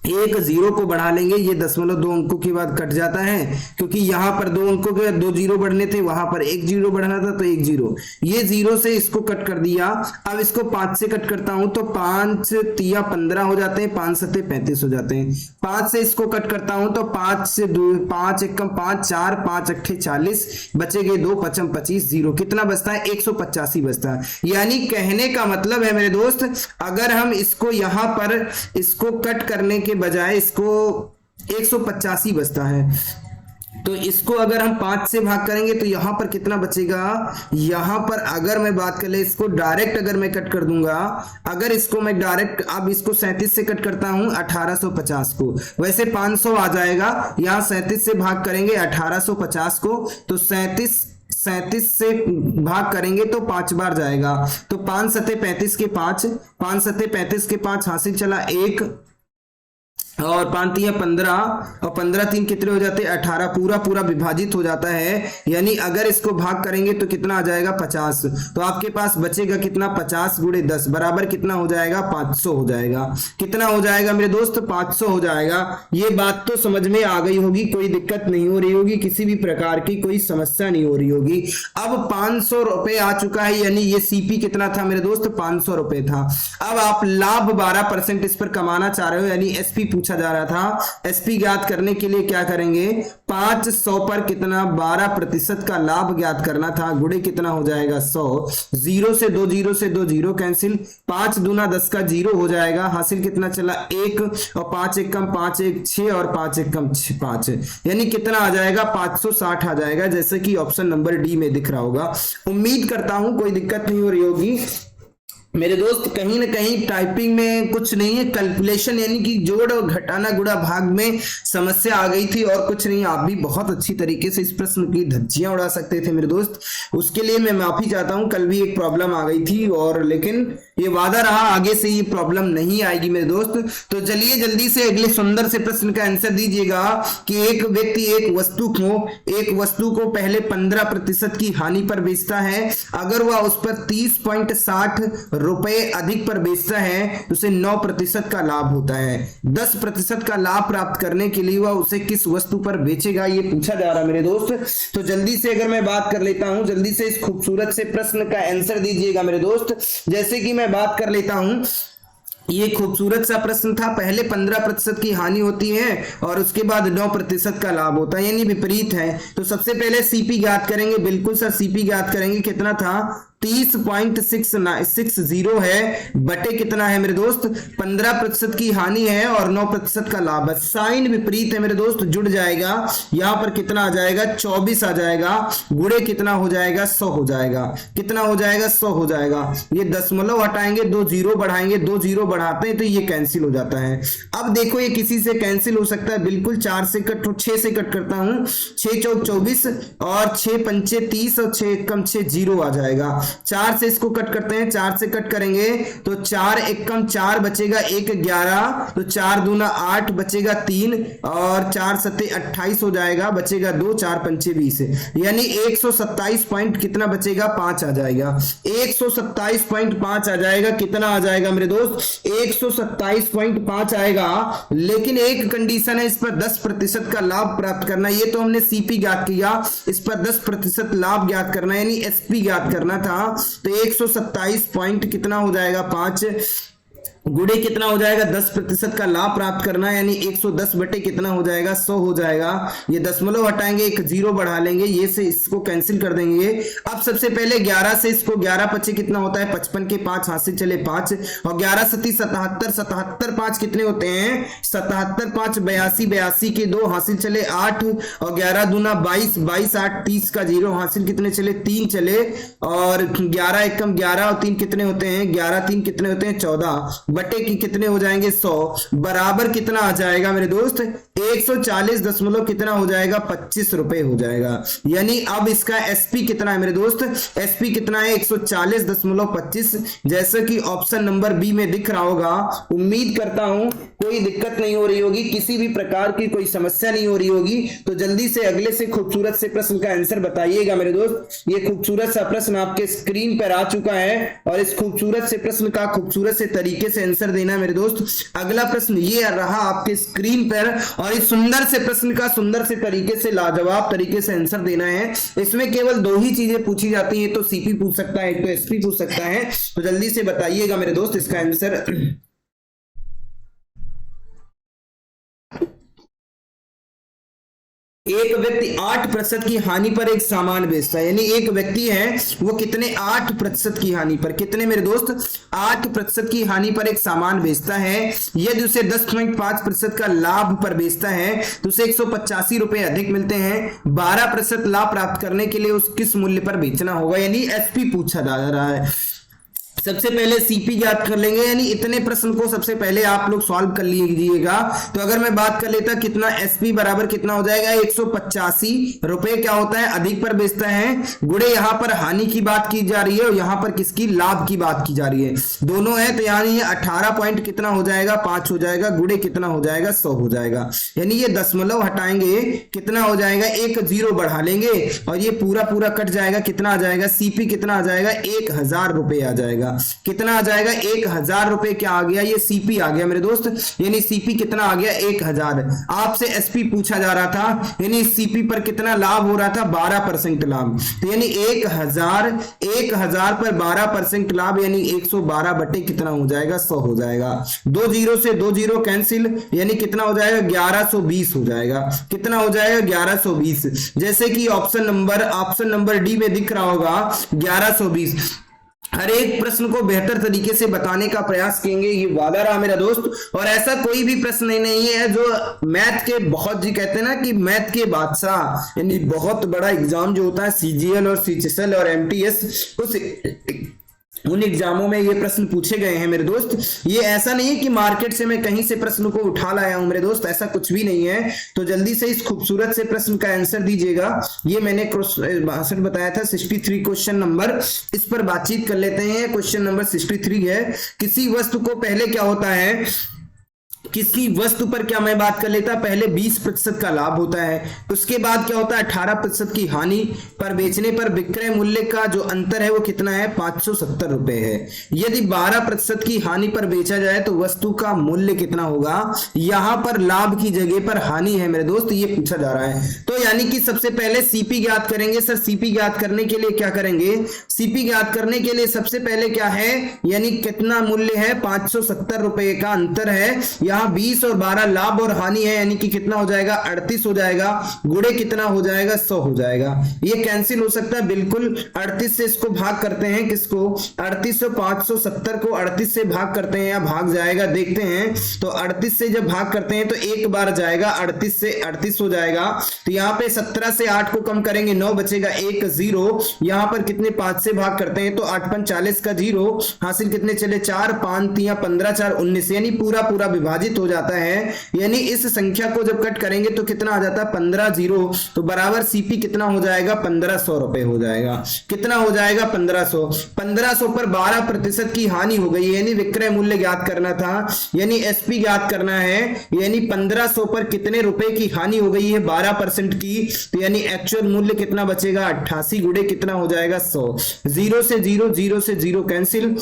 एक जीरो को बढ़ा लेंगे। ये दशमलव 2 अंकों के बाद कट जाता है, क्योंकि यहां पर 2 अंकों के बाद 2 जीरो बढ़ने थे, वहां पर 1 जीरो बढ़ना था, तो 1 जीरो। ये जीरो से इसको कट कर दिया। अब इसको 5 से कट करता हूं तो 5 तिया 15 हो जाते हैं, 5 सत्ते 35 हो जाते हैं। 5 से इसको कट करता हूं तो 5 से 2 5 एकम 5 4 5 अट्ठे 40, बचेंगे 2 5 25, जीरो कितना बचता है? 185 बचता है। यानी कहने का मतलब है मेरे दोस्त, अगर हम इसको यहां पर इसको कट करने के बजाय इसको 185 बचता है। तो इसको अगर हम 5 से भाग करेंगे तो यहां पर कितना बचेगा, यहां पर अगर मैं बात कर ले, इसको डायरेक्ट अगर मैं कट कर दूंगा, अगर इसको मैं डायरेक्ट अब इसको 37 से कट करता हूं 1850 को, वैसे 500 आ जाएगा, यहां 37 से भाग करेंगे 1850 को, तो 37 से भाग करेंगे तो 5 बार जाएगा, तो 5 सत्ते 35 के 5, 5 सत्ते 35 के 5 हासिल चला 1 और 5 3 15 और 15 3 कितने हो जाते हैं 18, पूरा पूरा विभाजित हो जाता है, यानी अगर इसको भाग करेंगे तो कितना आ जाएगा 50, तो आपके पास बचेगा कितना 50 गुणे 10 बराबर कितना हो जाएगा 500 हो जाएगा। कितना हो जाएगा मेरे दोस्त 500 हो जाएगा। ये बात तो समझ में आ गई होगी, कोई दिक्कत नहीं हो रही होगी, किसी भी प्रकार की कोई समस्या नहीं हो रही होगी। अब 500 रुपए आ चुका है, यानी ये सीपी कितना था मेरे दोस्त 500 रुपए था। अब आप लाभ 12% इस पर कमाना चाह रहे हो, यानी एसपी पूछा जा रहा था। एसपी ज्ञात करने के लिए क्या करेंगे, 500 पर कितना 12% का लाभ ज्ञात करना था, गुणे कितना हो जाएगा 100, 0 से 2 0 से 2 0 कैंसिल, 5 दूना 10 का 0 हो जाएगा, हासिल कितना चला 1 और 5 1 कम 5 1 6 और 5 1 कम 5, यानी कितना आ जाएगा 560 आ जाएगा, जैसे कि ऑप्शन नंबर डी में दिख रहा होगा। उम्मीद करता हूं कोई दिक्कत नहीं हो रही होगी मेरे दोस्त। कहीं ना कहीं टाइपिंग में कुछ नहीं है, कैलकुलेशन यानी कि जोड़ और घटाना गुणा भाग में समस्या आ गई थी और कुछ नहीं। आप भी बहुत अच्छी तरीके से इस प्रश्न की धज्जियां उड़ा सकते थे मेरे दोस्त, उसके लिए मैं माफी चाहता हूं। कल भी एक प्रॉब्लम आ गई थी और लेकिन ये वादा रहा आगे से ये प्रॉब्लम नहीं आएगी मेरे दोस्त। तो चलिए जल्दी से अगले सुंदर से प्रश्न का आंसर दीजिएगा कि एक व्यक्ति एक वस्तु को पहले 15% की हानि पर बेचता है, अगर वह उस पर 30.60 रुपए अधिक पर बेचता है तो उसे 9% का लाभ होता है। 10% का लाभ प्राप्त करने के लिए वह उसे किस वस्तु पर बेचेगा, ये पूछा जा रहा है मेरे दोस्त। तो जल्दी से अगर मैं बात कर लेता हूं, जल्दी से इस खूबसूरत से प्रश्न का आंसर दीजिएगा मेरे दोस्त। जैसे कि मैं बात कर लेता हूं, ये खूबसूरत सा प्रश्न था, पहले 15% की हानि होती है और उसके बाद 9% का लाभ होता है, यानी विपरीत है। तो सबसे पहले सीपी ज्ञात करेंगे, बिल्कुल सर सीपी ज्ञात करेंगे, कितना था 30.60 है बटे कितना है मेरे दोस्त 15% की हानि है और 9% का लाभ है। साइन विपरीत है मेरे दोस्त, जुड़ जाएगा, यहां पर कितना आ जाएगा 24 आ जाएगा, गुणे कितना हो जाएगा 100 हो जाएगा, कितना हो जाएगा 100 हो जाएगा। ये दशमलव हटाएंगे, 2 0 बढ़ाएंगे, 2 0 बढ़ाते हैं तो ये कैंसिल हो जाता है। अब देखो ये किसी से कैंसिल हो सकता है, बिल्कुल 4 से कट 6 से कट करता हूं, 6 चौक 24 और 6 पंचे 30 और 6 कम 6 0 आ जाएगा। 4 से इसको कट करते हैं, 4 से कट करेंगे तो 4 1 कम 4 बचेगा 1 11, तो 4 दूना 8 बचेगा 3 और 4 सत्ते 28 हो जाएगा, बचेगा 2, 4 पंचे 20, यानी 127 पॉइंट कितना बचेगा 5 आ जाएगा, 127.5 आ जाएगा। कितना आ जाएगा मेरे दोस्त 127.5 आएगा। लेकिन एक कंडीशन है, इस पर 10% का लाभ प्राप्त करना। ये तो हमने सीपी ज्ञात किया, इस पर 10% लाभ ज्ञात करना यानी एसपी ज्ञात करना था। तो 127 पॉइंट कितना हो जाएगा 5 गुणे कितना हो जाएगा 10% का लाभ प्राप्त करना, यानी 110 बटे कितना हो जाएगा 100 हो जाएगा। ये दशमलव हटाएंगे, एक 0 बढ़ा लेंगे, ये से इसको कैंसिल कर देंगे। अब सबसे पहले 11 से इसको 11 पचे कितना होता है 55 के 5 हासिल चले 5 और 11 सती 77, 77 5 कितने होते हैं 77 5 82, 82 के 2 हासिल चले 8 और 11 दूना 22, 22 8 30 का 0 हासिल कितने चले 3 चले और 11 1 कम 11 और 3 कितने होते हैं 11 3 कितने होते हैं 14 बटे की कितने हो जाएंगे 100 बराबर कितना आ जाएगा मेरे दोस्त 140 दशमलव कितना हो जाएगा 25 रुपए हो जाएगा। यानी अब इसका एसपी कितना है मेरे दोस्त, एसपी कितना है 140.25, जैसा कि ऑप्शन नंबर बी में दिख रहा होगा। उम्मीद करता हूं कोई दिक्कत नहीं हो रही होगी, किसी भी प्रकार की कोई समस्या नहीं हो रही होगी। तो जल्दी से अगले से खूबसूरत से प्रश्न का आंसर बताइएगा मेरे दोस्त। ये खूबसूरत सा प्रश्न आपके स्क्रीन पर आ चुका है और इस खूबसूरत से प्रश्न का खूबसूरत से तरीके से आंसर देना मेरे दोस्त। अगला प्रश्न ये रहा आपके स्क्रीन पर और इस सुंदर से प्रश्न का सुंदर से तरीके से लाजवाब तरीके से आंसर देना है। इसमें केवल 2 ही चीजें पूछी जाती हैं, तो सीपी पूछ सकता है, एक तो एसपी पूछ सकता है। तो जल्दी से बताइएगा मेरे दोस्त इसका आंसर। एक व्यक्ति 8% की हानि पर एक सामान बेचता है, यानी एक व्यक्ति है वो कितने 8% की हानि पर, कितने मेरे दोस्त 8% की हानि पर एक सामान बेचता है। यदि उसे 10.5% का लाभ पर बेचता है तो उसे 185 रुपए अधिक मिलते हैं। 12% लाभ प्राप्त करने के लिए उस किस मूल्य पर बेचना होगा, यानी एसपी पूछा जा रहा है। सबसे पहले सीपी ज्ञात कर लेंगे, यानी इतने प्रश्न को सबसे पहले आप लोग सॉल्व कर लीजिएगा। तो अगर मैं बात कर लेता कितना एसपी बराबर कितना हो जाएगा 185 रुपए क्या होता है अधिक पर बेचता है, गुणे यहां पर हानि की बात की जा रही है और यहां पर किसकी लाभ की बात की जा रही है, दोनों है तो यानी ये 18 पॉइंट कितना हो जाएगा 5 हो जाएगा, गुणे कितना हो जाएगा 100 हो जाएगा। यानी ये दशमलव हटाएंगे कितना हो जाएगा, एक जीरो बढ़ा लेंगे और ये पूरा पूरा कट जाएगा, कितना आ जाएगा सीपी कितना आ जाएगा 1000 रुपए आ जाएगा। कितना आ जाएगा 1000 रुपए क्या आ गया, ये सीपी आ गया मेरे दोस्त, यानी सीपी कितना आ गया 1000। आपसे एसपी पूछा जा रहा था, यानी सीपी पर कितना लाभ हो रहा था 12% लाभ, तो यानी 1000 पर 12% लाभ यानी 112 बटे कितना हो जाएगा 100 हो जाएगा। 2 जीरो से 2 जीरो कैंसिल, यानी कितना हो जाएगा 1120 हो जाएगा, कितना हो जाएगा 1120। जैसे कि ऑप्शन नंबर डी में दिख रहा होगा 1120। हर एक प्रश्न को बेहतर तरीके से बताने का प्रयास करेंगे, ये वादा रहा मेरा दोस्त। और ऐसा कोई भी प्रश्न नहीं है जो मैथ के बहुत जी कहते हैं ना कि मैथ के बादशाह, यानी बहुत बड़ा एग्जाम जो होता है सीजीएल और सीएचएसएल और एमटीएस, उन एग्जामों में ये प्रश्न पूछे गए हैं मेरे दोस्त। ये ऐसा नहीं है कि मार्केट से मैं कहीं से प्रश्न को उठा लाया हूं मेरे दोस्त, ऐसा कुछ भी नहीं है। तो जल्दी से इस खूबसूरत से प्रश्न का आंसर दीजिएगा। ये मैंने क्वेश्चन बताया था 63 क्वेश्चन नंबर, इस पर बातचीत कर लेते हैं। क्वेश्चन नंबर 63 है, किसी वस्तु को पहले क्या होता है, किसी वस्तु पर क्या मैं बात कर लेता, पहले 20% का लाभ होता है, उसके बाद क्या होता है 18% की हानि पर बेचने पर विक्रय मूल्य का जो अंतर है वो कितना है 570 रुपए है। यदि 12% की हानि पर बेचा जाए तो वस्तु का मूल्य कितना होगा, यहां पर लाभ की जगह पर हानि है मेरे दोस्त, ये पूछा जा रहा है। तो यानी कि सबसे पहले सीपी ज्ञात करेंगे। सर सीपी ज्ञात करने के लिए क्या करेंगे, सीपी ज्ञात करने के लिए सबसे पहले क्या है, यानी कितना मूल्य है 570 रुपए का अंतर है, यहां 20 और 12 लाभ और हानि है, यानी कि कितना हो जाएगा 38 हो जाएगा, गुणे कितना हो जाएगा 100 हो जाएगा। ये कैंसिल हो सकता है बिल्कुल, 38 से इसको भाग करते हैं, किसको 38 और 570 को 38 से भाग करते हैं या भाग जाएगा देखते हैं। तो 38 से जब भाग करते हैं तो एक बार जाएगा 38 से 38 हो जाएगा। तो यहाँ पे 17 से 8 को कम करेंगे 9 बचेगा, 1 0। यहाँ पर कितने 5 से भाग करते हैं तो 8 5 40 का 0 हासिल कितने चले 4 5 3 15 4 19, यानी पूरा पूरा विभाजित हो जाता है। यानी इस संख्या को जब कट करेंगे तो कितना आ जाता है 15 0, तो बराबर सीपी कितना हो जाएगा 1500 रुपए हो जाएगा। कितना हो जाएगा 1500 पर 12% की हानि हो गई, यानी विक्रय मूल्य ज्ञात करना था, यानी एसपी ज्ञात करना है। यानी 1500 पर कितने रुपए की हानि हो गई है 12% की, तो यानी एक्चुअल मूल्य कितना बचेगा 88 गुणे कितना हो जाएगा 100। 0 से 0 कैंसिल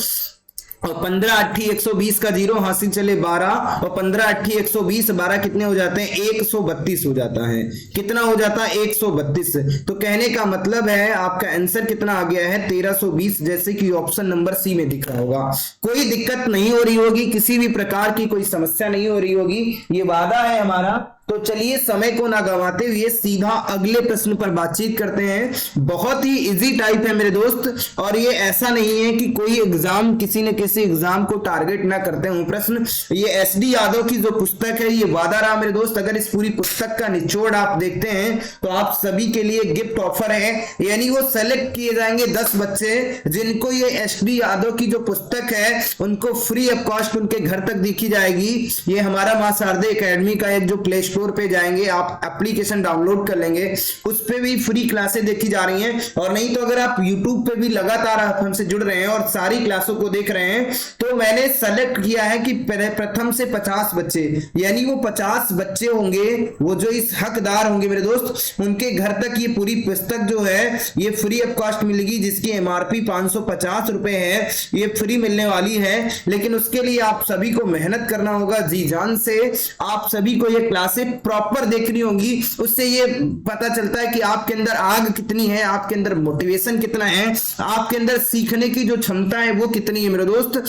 और 15 8 120 का 0 हासिल चले 12 और 15 8 120 12 कितने हो जाते हैं 132 हो जाता है। कितना हो जाता है 132। तो कहने का मतलब है आपका आंसर कितना आ गया है 1320, जैसे कि ऑप्शन नंबर सी में दिख रहा होगा। कोई दिक्कत नहीं हो रही होगी, किसी भी प्रकार की कोई समस्या नहीं हो रही होगी, ये वादा है हमारा। तो चलिए समय को ना गंवाते हुए सीधा अगले प्रश्न पर बातचीत करते हैं। बहुत ही इजी टाइप है मेरे दोस्त, और ये ऐसा नहीं है कि कोई एग्जाम किसी न किसी एग्जाम को टारगेट ना करते हूं प्रश्न। ये एसडी यादव की जो पुस्तक है, ये वादा रहा मेरे दोस्त, अगर इस पूरी पुस्तक का निचोड़ आप देखते हैं तो आप सभी के लिए गिफ्ट ऑफर है। यानी वो सेलेक्ट किए जाएंगे 10 बच्चे जिनको ये एसडी यादव की जो पुस्तक है उनको फ्री ऑफ कॉस्ट उनके घर तक दिखी जाएगी। ये हमारा मां शारदे एकेडमी का एक जो प्ले स्टोर पे जाएंगे, आप एप्लीकेशन डाउनलोड कर लेंगे, उस पे भी फ्री क्लासें देखी जा रही हैं। और नहीं तो अगर आप यूट्यूब पे भी लगातार आप हमसे जुड़ रहे हैं और सारी क्लासों को देख रहे हैं, तो मैंने सेलेक्ट किया है कि प्रथम से 50 बच्चे, यानी वो 50 बच्चे होंगे वो जो इस हकदार होंगे मेरे दोस्त, उनके घर तक ये पूरी पुस्तक जो है ये फ्री ऑफ कॉस्ट मिलेगी, जिसकी एमआरपी 550 रुपए है। ये फ्री मिलने वाली है, लेकिन उसके लिए आप सभी को मेहनत करना होगा जी जान से। आप सभी को ये क्लासें प्रॉपर देखनी होगी, उससे ये पता चलता है कि आपके अंदर आग कितनी है, आपके अंदर मोटिवेशन कितना है, आपके अंदर सीखने की जो क्षमता है वो कितनी है मेरे दोस्त।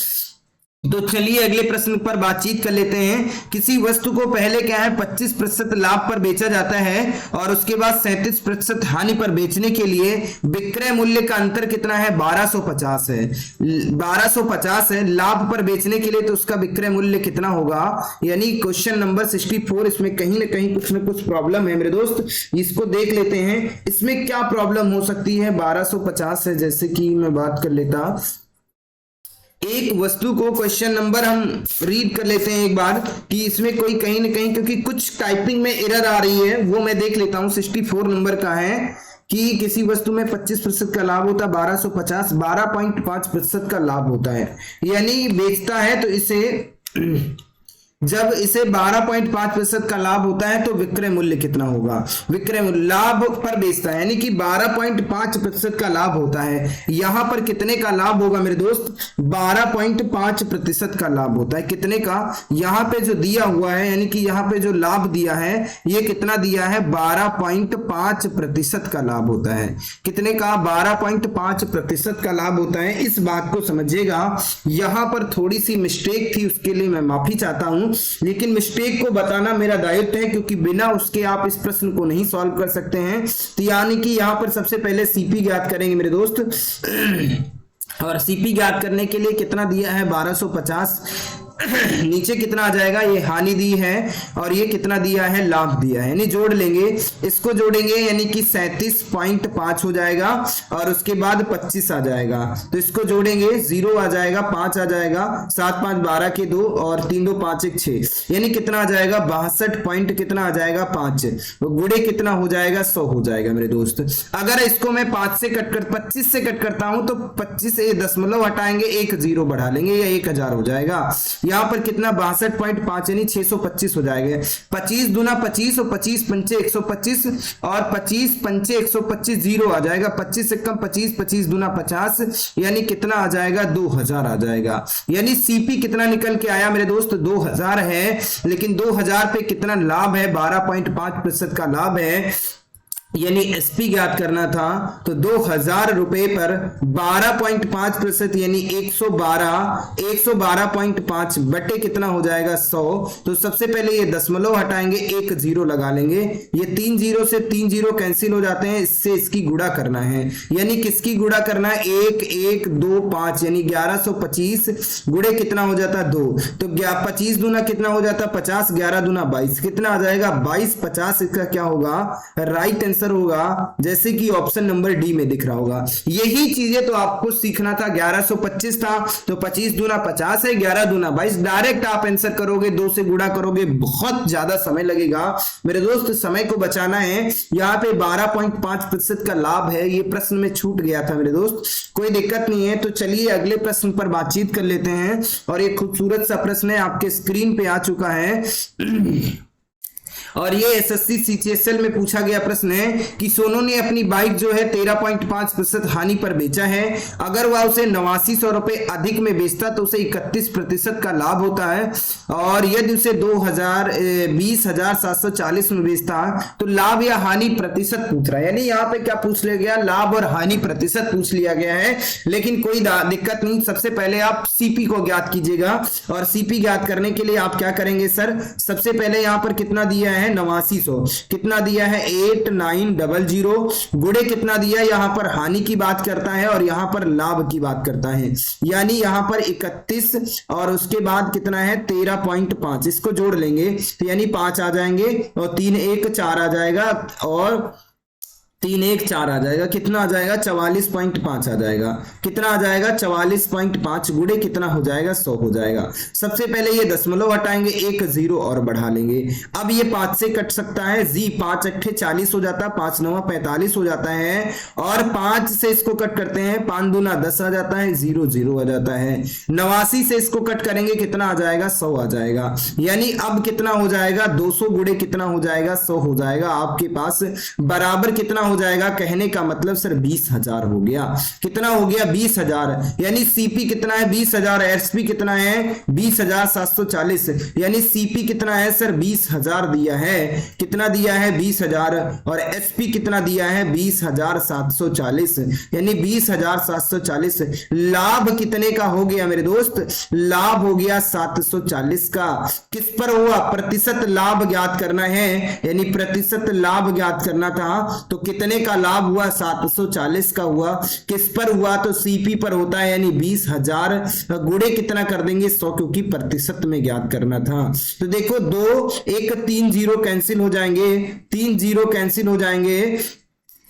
तो चलिए अगले प्रश्न पर बातचीत कर लेते हैं। किसी वस्तु को पहले क्या है 25% लाभ पर बेचा जाता है और उसके बाद 37% हानि पर बेचने के लिए विक्रय मूल्य का अंतर कितना है 1250 है। 1250 है लाभ पर बेचने के लिए, तो उसका विक्रय मूल्य कितना होगा, यानी क्वेश्चन नंबर 64। इसमें कहीं ना कहीं कुछ ना कुछ प्रॉब्लम है मेरे दोस्त, इसको देख लेते हैं। इसमें क्या प्रॉब्लम हो सकती है। 1250 है, जैसे कि मैं बात कर लेता, एक वस्तु को क्वेश्चन नंबर हम रीड कर लेते हैं एक बार कि इसमें कोई कहीं ना कहीं, क्योंकि कुछ टाइपिंग में एरर आ रही है, वो मैं देख लेता हूं। 64 नंबर का है कि किसी वस्तु में 25% का लाभ होता है, 1250 12.5% का लाभ होता है, यानी बेचता है तो इसे जब इसे 12.5% का लाभ होता है तो विक्रय मूल्य कितना होगा, विक्रय मूल्य लाभ पर बेचता है, यानी कि 12.5% का लाभ होता है। यहां पर कितने का लाभ होगा मेरे दोस्त, 12.5% का लाभ होता है। कितने का, यहां पे जो दिया हुआ है, यानी कि यहां पे जो लाभ दिया है ये कितना दिया है, 12.5% का लाभ होता है। कितने का, 12.5% का लाभ होता है। इस बात को समझिएगा, यहां पर थोड़ी सी मिस्टेक थी, उसके लिए मैं माफी चाहता हूं, लेकिन मिस्टेक को बताना मेरा दायित्व है, क्योंकि बिना उसके आप इस प्रश्न को नहीं सॉल्व कर सकते हैं। तो यानी कि यहां पर सबसे पहले सीपी ज्ञात करेंगे मेरे दोस्त, और सीपी ज्ञात करने के लिए कितना दिया है 1250, नीचे कितना आ जाएगा, ये हानि दी है और ये कितना दिया है, लाभ दिया है, यानी जोड़ लेंगे, इसको जोड़ेंगे यानी कि 37.5 हो जाएगा और उसके बाद 25 आ जाएगा, तो इसको जोड़ेंगे 0 आ जाएगा, 5 आ जाएगा, 7 5 12 के 2 और 3 2 5 1 6, यानी कितना आ जाएगा 62 पॉइंट कितना आ जाएगा 5, तो गुणे कितना हो जाएगा 100 हो जाएगा मेरे दोस्त। अगर इसको मैं 5 से कट कर 25 से कट करता हूं तो 25 से दशमलव हटाएंगे, एक 0 बढ़ा लेंगे या 1000 हो जाएगा। यहां पर कितना 62.5 यानी 625 हो जाएगा। 25 दूना 25 और 25 पंचे 125 और 25 पंचे 125 0 आ जाएगा, 25 से कम 25, 25 दूना 50 यानी कितना आ जाएगा 2000 आ जाएगा। यानी सीपी कितना निकल के आया मेरे दोस्त 2000 है, लेकिन 2000 पे कितना लाभ है 12.5% का लाभ है, यानी एसपी ज्ञात करना था। तो 2000 रुपए पर 12.5% यानी 112.5 बटे कितना हो जाएगा 100। तो सबसे पहले ये दशमलव हटाएंगे, एक 0 लगा लेंगे, ये 3 0 से 3 0 कैंसिल हो जाते हैं, इससे इसकी गुणा करना है, यानी किसकी गुणा करना है 1 1 2 5 यानी 1125 गुणे कितना हो जाता 2, तो 25 दूना कितना हो जाता 50, 11 दूना 22 कितना आ जाएगा 22 50, इसका क्या होगा राइट आंसर होगा, जैसे कि ऑप्शन नंबर डी में दिख रहा होगा। यही चीजें तो आपको सीखना था। 1125 था तो 25 दूना 50 है, 11 दूना 22, डायरेक्ट आप आंसर करोगे, 2 से गुणा करोगे, बहुत ज्यादा समय लगेगा मेरे दोस्त, समय को बचाना है। यहाँ पे 12.5% का लाभ है, ये प्रश्न में छूट गया था मेरे दोस्त, कोई दिक्कत नहीं है। तो चलिए अगले प्रश्न पर बातचीत कर लेते हैं, और एक खूबसूरत सा प्रश्न है आपके स्क्रीन पे आ चुका है और ये एसएससी सीजीएसएल में पूछा गया प्रश्न है कि सोनू ने अपनी बाइक जो है 13.5% हानि पर बेचा है, अगर वह उसे 8900 रुपए अधिक में बेचता तो उसे 31% का लाभ होता है, और यदि उसे 20,740 में बेचता तो लाभ या हानि प्रतिशत पूछ रहा है। यानी यहाँ पे क्या पूछ लिया गया, लाभ और हानि प्रतिशत पूछ लिया गया है, लेकिन कोई दिक्कत नहीं। सबसे पहले आप सीपी को ज्ञात कीजिएगा, और सीपी ज्ञात करने के लिए आप क्या करेंगे सर, सबसे पहले यहाँ पर कितना दिया है 8900, कितना दिया है 8900 गुणे कितना दिया, यहां पर हानि की बात करता है और यहां पर लाभ की बात करता है, यानी यहां पर 31 और उसके बाद कितना है 13.5, इसको जोड़ लेंगे तो यानी 5 आ जाएंगे और 3 1 4 आ जाएगा और 3 1 4 आ जाएगा, कितना आ जाएगा 44.5 आ जाएगा, कितना आ जाएगा 44.5 गुणे कितना हो जाएगा 100 हो जाएगा। सबसे पहले ये दशमलव हटाएंगे, एक 0 और बढ़ा लेंगे। अब ये 5 से कट सकता है, जी 5 अट्ठे 40 हो जाता है, 5 9 45 हो जाता है, और 5 से इसको कट करते हैं 5 दूना 10 आ जाता है, 0 0 आ जाता है। 89 से इसको कट करेंगे कितना आ जाएगा 100 आ जाएगा, यानी अब कितना हो जाएगा 200 गुणे कितना हो जाएगा 100 हो जाएगा। आपके पास बराबर कितना हो जाएगा, कहने का मतलब सर 20,000 हो गया। कितना हो गया? 20,000। यानी सीपी कितना है? 20,000। एसपी कितना है? 20,740। यानी सीपी कितना है सर? 20,000 दिया है। कितना दिया है? 20,000। और एसपी कितना दिया है? 20,740। यानी 20,740। लाभ कितने का हो गया मेरे दोस्त? लाभ हो गया 740 का। किस पर हुआ? प्रतिशत लाभ ज्ञात करना है, यानी प्रतिशत लाभ ज्ञात करना था। तो कितने का लाभ हुआ? 740 का हुआ। किस पर हुआ? तो सीपी पर होता है, यानी 20,000 गुणे कितना कर देंगे? 100, क्योंकि प्रतिशत में ज्ञात करना था। तो देखो 2 1 3 0 कैंसिल हो जाएंगे, 3 0 कैंसिल हो जाएंगे।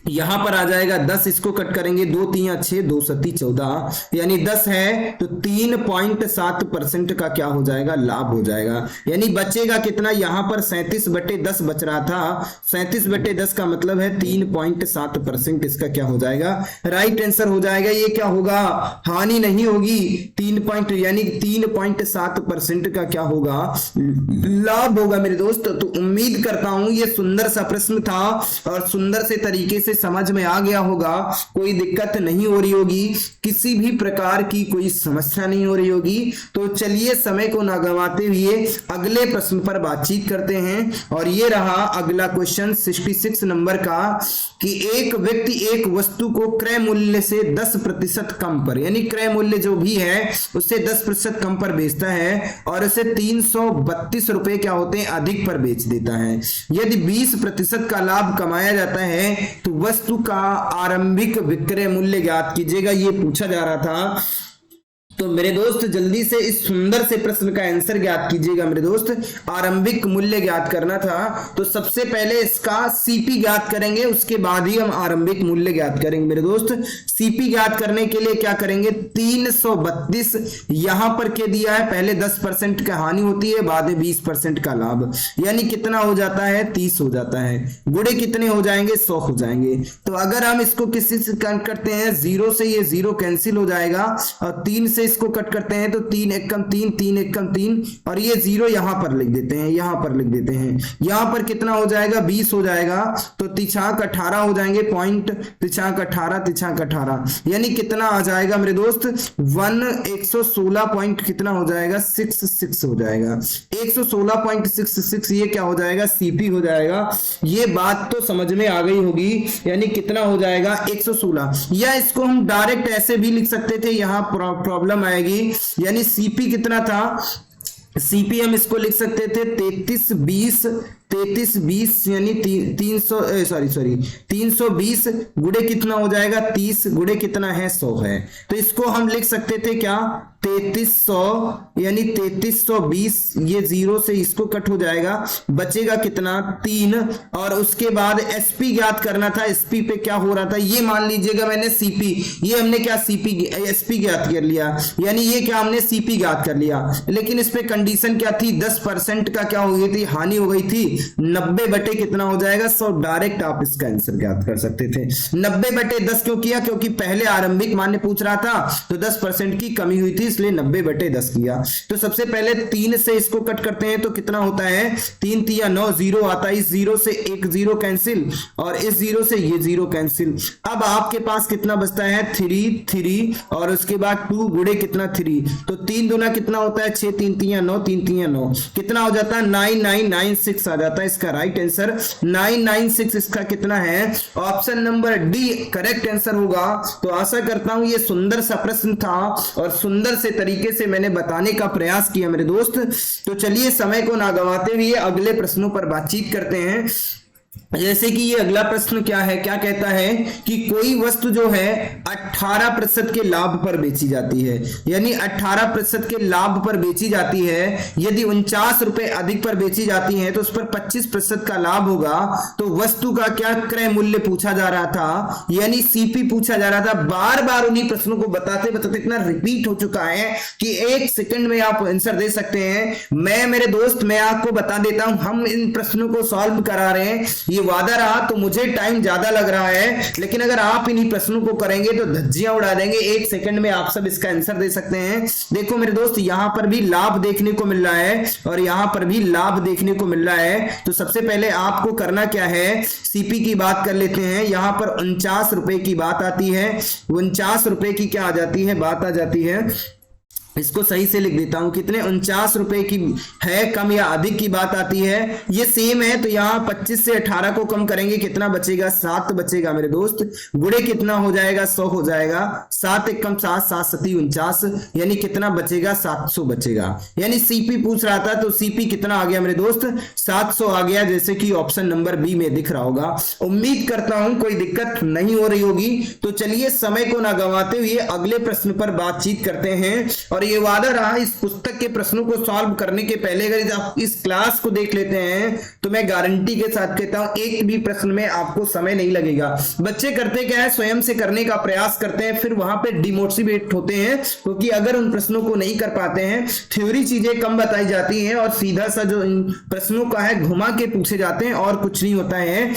यहां पर आ जाएगा 10, इसको कट करेंगे, 2 3 6 2 7 14, यानी 10 है तो 3.7% का क्या हो जाएगा? लाभ हो जाएगा। यानी बचेगा कितना? यहां पर 37/10 बच रहा था। 37/10 का मतलब है 3.7% इसका क्या हो जाएगा? राइट आंसर हो जाएगा। ये क्या होगा? हानि नहीं होगी। 3.7% का क्या होगा? लाभ होगा मेरे दोस्त। तो उम्मीद करता हूं ये सुंदर सा प्रश्न था और सुंदर से तरीके से समझ में आ गया होगा। कोई दिक्कत नहीं हो रही होगी, किसी भी प्रकार की कोई समस्या नहीं हो रही होगी। तो चलिए समय को ना गंवाते हुए अगले प्रश्न पर बातचीत करते हैं। और ये रहा अगला क्वेश्चन 66 नंबर का, कि एक व्यक्ति एक वस्तु को क्रय मूल्य से 10% कम पर, यानी क्रय मूल्य जो भी है उससे 10% कम पर बेचता है और उसे 332 रुपए क्या होते हैं? अधिक पर बेच देता है। यदि 20% का लाभ कमाया जाता है तो वस्तु का आरंभिक विक्रय मूल्य ज्ञात कीजिएगा, ये पूछा जा रहा था। तो मेरे दोस्त जल्दी से इस सुंदर से प्रश्न का आंसर ज्ञात कीजिएगा मेरे दोस्त। आरंभिक मूल्य ज्ञात करना था, तो सबसे पहले इसका सीपी ज्ञात करेंगे, उसके बाद ही हम आरंभिक मूल्य ज्ञात करेंगे मेरे दोस्त। सीपी ज्ञात करने के लिए क्या करेंगे? 332 यहां पर क्या दिया है? पहले 10% की हानि होती है, बाद में 20% का लाभ, यानी कितना हो जाता है? 30 हो जाता है। गुणे कितने हो जाएंगे? 100 हो जाएंगे। तो अगर हम इसको किसी से कट करते हैं, 0 से ये 0 कैंसिल हो जाएगा और 3 से इसको कट करते हैं तो 3 एकम 3, 3 एकम 3, और ये 0 यहां पर लिख देते हैं, यहां पर लिख देते हैं। यहां पर कितना हो जाएगा? 20 हो जाएगा। तो तिछाक 18 हो जाएंगे, पॉइंट तिछाक 18, तिछाक 18, यानी कितना आ जाएगा मेरे दोस्त? 116 पॉइंट कितना हो जाएगा? 66 हो जाएगा। 116.66 ये क्या हो जाएगा? सीपी हो जाएगा। ये बात तो समझ में आ गई होगी, यानी कितना हो जाएगा? 116। या इसको हम डायरेक्ट ऐसे भी लिख सकते थे, यहां प्रॉब्लम आएगी। यानी सीपी कितना था? सीपी हम इसको लिख सकते थे 3320 यानी 320 गुणे कितना हो जाएगा? 30 गुणे कितना है? 100 है। तो इसको हम लिख सकते थे क्या? 3300, यानी 3320, ये 0 से इसको कट हो जाएगा, बचेगा कितना? 3। और उसके बाद एसपी ज्ञात करना था। एसपी पे क्या हो रहा था? ये मान लीजिएगा मैंने सीपी, ये हमने क्या सीपी एसपी ज्ञात कर लिया, यानी ये क्या हमने सीपी ज्ञात कर लिया। लेकिन इस पे कंडीशन क्या थी? 10% का क्या हो गई थी? हानि हो गई थी। 90 बटे कितना हो जाएगा? 100। डायरेक्ट आप इसका आंसर ज्ञात कर सकते थे। 90 बटे 10 क्यों किया? क्योंकि पहले आरंभिक मान पूछ रहा था तो 10% की कमी हुई थी, इसलिए 90 बटे 10 किया। तो सबसे पहले 3 से इसको कट करते हैं तो कितना होता है? 3 3 9, 0 आता है। इस 0 से एक 0 कैंसिल और इस 0 से ये 0 कैंसिल। अब आपके पास कितना बचता है? 3 3 और उसके बाद 2 गुणे कितना? 3। तो 3 दूना कितना होता है? 6 3 3 9, 3 3 9, कितना हो जाता है? 9996 आ जाता है। इसका राइट आंसर 996 इसका कितना है? Option number D correct answer होगा। तो आशा करता हूं ये सुंदर सा प्रश्न था और सुंदर से तरीके से मैंने बताने का प्रयास किया मेरे दोस्त। तो चलिए समय को ना गंवाते हुए अगले प्रश्नों पर बातचीत करते हैं। जैसे कि ये अगला प्रश्न क्या है? क्या कहता है कि कोई वस्तु जो है 18% के लाभ पर बेची जाती है, यानी 18% के लाभ पर बेची जाती है। यदि 49 रुपए अधिक पर बेची जाती है तो उस पर 25% का लाभ होगा। तो वस्तु का क्या क्रय मूल्य पूछा जा रहा था, यानी सीपी पूछा जा रहा था। बार बार उन्हीं प्रश्नों को बताते बताते इतना रिपीट हो चुका है कि 1 सेकंड में आप आंसर दे सकते हैं। मैं मेरे दोस्त मैं आपको बता देता हूं, हम इन प्रश्नों को सॉल्व करा रहे हैं ये वादा रहा तो मुझे टाइम ज्यादा लग रहा है, लेकिन अगर आप इन्हीं प्रश्नों को करेंगे तो धज्जियां उड़ा देंगे। 1 सेकंड में आप सब इसका आंसर दे सकते हैं। देखो मेरे दोस्त, यहां पर भी लाभ देखने को मिल रहा है और यहां पर भी लाभ देखने को मिल रहा है। तो सबसे पहले आपको करना क्या है, सीपी की बात कर लेते हैं। यहां पर 49 रुपए की बात आती है, 49 रुपए की क्या आ जाती है, बात आ जाती है। इसको सही से लिख देता हूं, कितने 49 रुपए की है, कम या अधिक की बात आती है। ये सेम है तो यहां 25 से 18 को कम करेंगे, कितना बचेगा, 7 बचेगा मेरे दोस्त। गुणे कितना हो जाएगा, 100 हो जाएगा। 7 एक कम 7, 7 सती 49, यानी कितना बचेगा, 700 बचेगा। यानी सीपी पूछ रहा था तो सीपी कितना आ गया मेरे दोस्त, 700 आ गया, जैसे कि ऑप्शन नंबर बी में दिख रहा होगा। उम्मीद करता हूं कोई दिक्कत नहीं हो रही होगी। तो चलिए समय को ना गंवाते हुए अगले प्रश्न पर बातचीत करते हैं। और ये वादा रहा, इस पुस्तक के प्रश्नों को सॉल्व करने के पहले अगर आप इस क्लास को देख लेते हैं तो मैं गारंटी के साथ कहता हूं एक भी प्रश्न में आपको समय नहीं लगेगा। बच्चे करते क्या है, स्वयं से करने का प्रयास करते हैं, फिर वहां पे डिमोटिवेट होते हैं, क्योंकि अगर उन प्रश्नों को नहीं कर पाते हैं, थ्योरी चीजें कम बताई जाती हैं और सीधा सा जो इन प्रश्नों का है घुमा के पूछे जाते हैं और कुछ नहीं होता है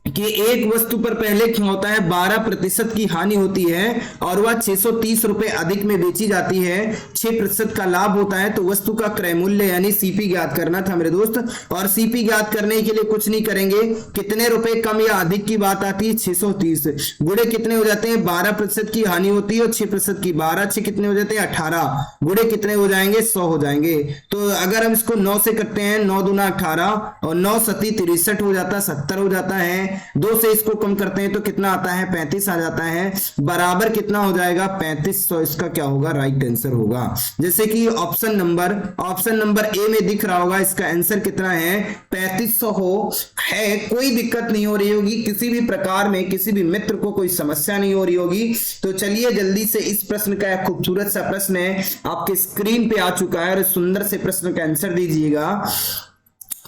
कि एक वस्तु पर पहले क्या होता है, 12% की हानि होती है और वह 630 रुपए अधिक में बेची जाती है, 6% का लाभ होता है। तो वस्तु का क्रय मूल्य यानी सीपी ज्ञात करना था मेरे दोस्त। और सीपी ज्ञात करने के लिए कुछ नहीं करेंगे, कितने रुपए कम या अधिक की बात आती है, 630। गुणे कितने हो जाते हैं, 12% की हानि होती है और 6% की, 12 6 कितने हो जाते हैं, 18। गुणे कितने हो जाएंगे, 100 हो जाएंगे। तो अगर हम इसको 9 से करते हैं, 9 दूना 18 और 9 सती 63 हो जाता है, 70 हो जाता है। 2 से इसको कम करते हैं तो कितना आता है, 35 आ जाता है। बराबर कितना हो जाएगा, 3500। इसका क्या होगा, राइट आंसर होगा। जैसे कि ऑप्शन नंबर ए में दिख रहा होगा, इसका आंसर कितना है, 3500 हो है। कोई दिक्कत नहीं हो रही होगी, किसी भी प्रकार में किसी भी मित्र को कोई समस्या नहीं हो रही होगी। तो चलिए जल्दी से इस प्रश्न का एक खूबसूरत सा प्रश्न है आपके स्क्रीन पे आ चुका है और सुंदर से प्रश्न का आंसर दीजिएगा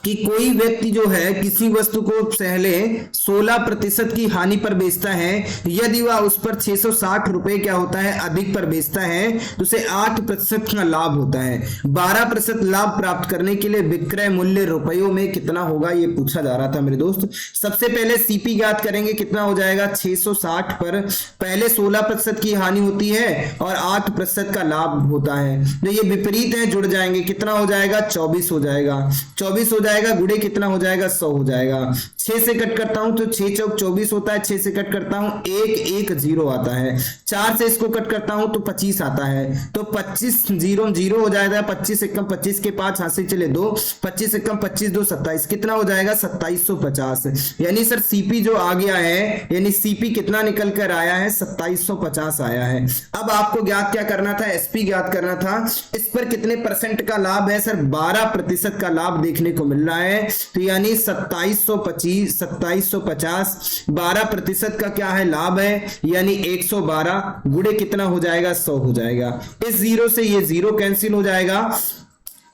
कि कोई व्यक्ति जो है किसी वस्तु को पहले 16% की हानि पर बेचता है, यदि वह उस पर 660 रुपए क्या होता है, अधिक पर बेचता है, तो उसे 8% का लाभ होता है। 12% लाभ प्राप्त करने के लिए विक्रय मूल्य रुपयों में कितना होगा, ये पूछा जा रहा था मेरे दोस्त। सबसे पहले सीपी ज्ञात करेंगे, कितना हो जाएगा, 660 पर पहले 16% की हानि होती है और 8% का लाभ होता है। तो ये विपरीत है, जुड़ जाएंगे, कितना हो जाएगा, 24 हो जाएगा। 24 हो जाएगा, गुणे कितना हो जाएगा, 100 हो जाएगा। 6 से कट करता हूं तो 6 चौक 24 होता है, 6 से कट करता हूं 110 आता है। 4 से इसको कट करता हूं तो 25 आता है, तो 25 0 हो जाएगा। 25 एकम 25 के 5 हाथ से चले 2, 25 एकम 25 2 27, कितना हो जाएगा, 2750। यानी सर सीपी जो आ गया है, यानी सीपी कितना निकल कर आया है, 2750 आया है। अब आपको ज्ञात क्या करना था, एसपी ज्ञात करना था। इस पर कितने परसेंट का लाभ है सर, 12% का लाभ देखने को मिल रहा है। तो यानी 2750, 12% का क्या है, लाभ है, यानी 112। गुणे कितना हो जाएगा, 100 हो जाएगा। इस 0 से ये 0 कैंसिल हो जाएगा।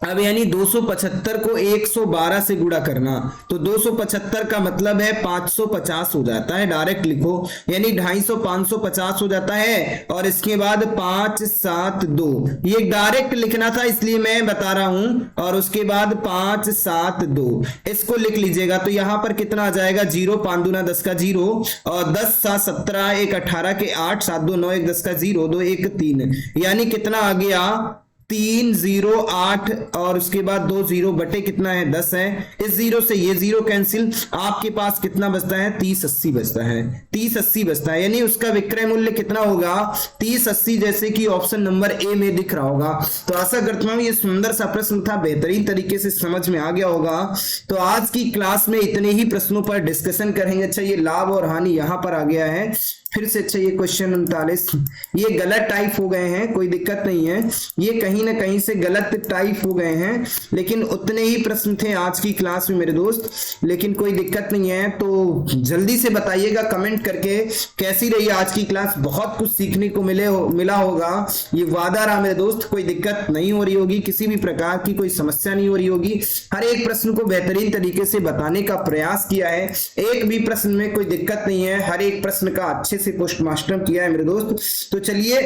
अब यानी 275 को 112 से गुणा करना, तो 275 का मतलब है 550 हो जाता है, डायरेक्ट लिखो, यानी 250 550 हो जाता है। और इसके बाद 572, ये डायरेक्ट लिखना था इसलिए मैं बता रहा हूं। और उसके बाद 572 इसको लिख लीजिएगा, तो यहां पर कितना आ जाएगा, 0 5 दूना 10 का 0 और 10 7 17 1 18 के 8 7 2 9 1 10 का 0 2 1 3, यानी कितना आ गया, 308 और उसके बाद 2 0 बटे कितना है, 10 है। इस 0 से ये 0 कैंसिल, आपके पास कितना बचता है, 3080 बचता है, 3080 बचता है। यानी उसका विक्रय मूल्य कितना होगा, 3080, जैसे कि ऑप्शन नंबर ए में दिख रहा होगा। तो आशा करता हूं ये सुंदर सा प्रश्न था, बेहतरीन तरीके से समझ में आ गया होगा। तो आज की क्लास में इतने ही प्रश्नों पर डिस्कशन करेंगे। अच्छा, ये लाभ और हानि यहां पर आ गया है फिर से। अच्छा, ये क्वेश्चन 39, ये गलत टाइप हो गए हैं, कोई दिक्कत नहीं है, ये कहीं ना कहीं से गलत टाइप हो गए हैं, लेकिन उतने ही प्रश्न थे आज की क्लास में मेरे दोस्त, लेकिन कोई दिक्कत नहीं है। तो जल्दी से बताइएगा कमेंट करके कैसी रही आज की क्लास। बहुत कुछ सीखने को मिला होगा, ये वादा रहा मेरे दोस्त। कोई दिक्कत नहीं हो रही होगी, किसी भी प्रकार की कोई समस्या नहीं हो रही होगी। हर एक प्रश्न को बेहतरीन तरीके से बताने का प्रयास किया है, एक भी प्रश्न में कोई दिक्कत नहीं है, हर एक प्रश्न का अच्छे से पोस्टमास्टर किया है मेरे दोस्त। तो चलिए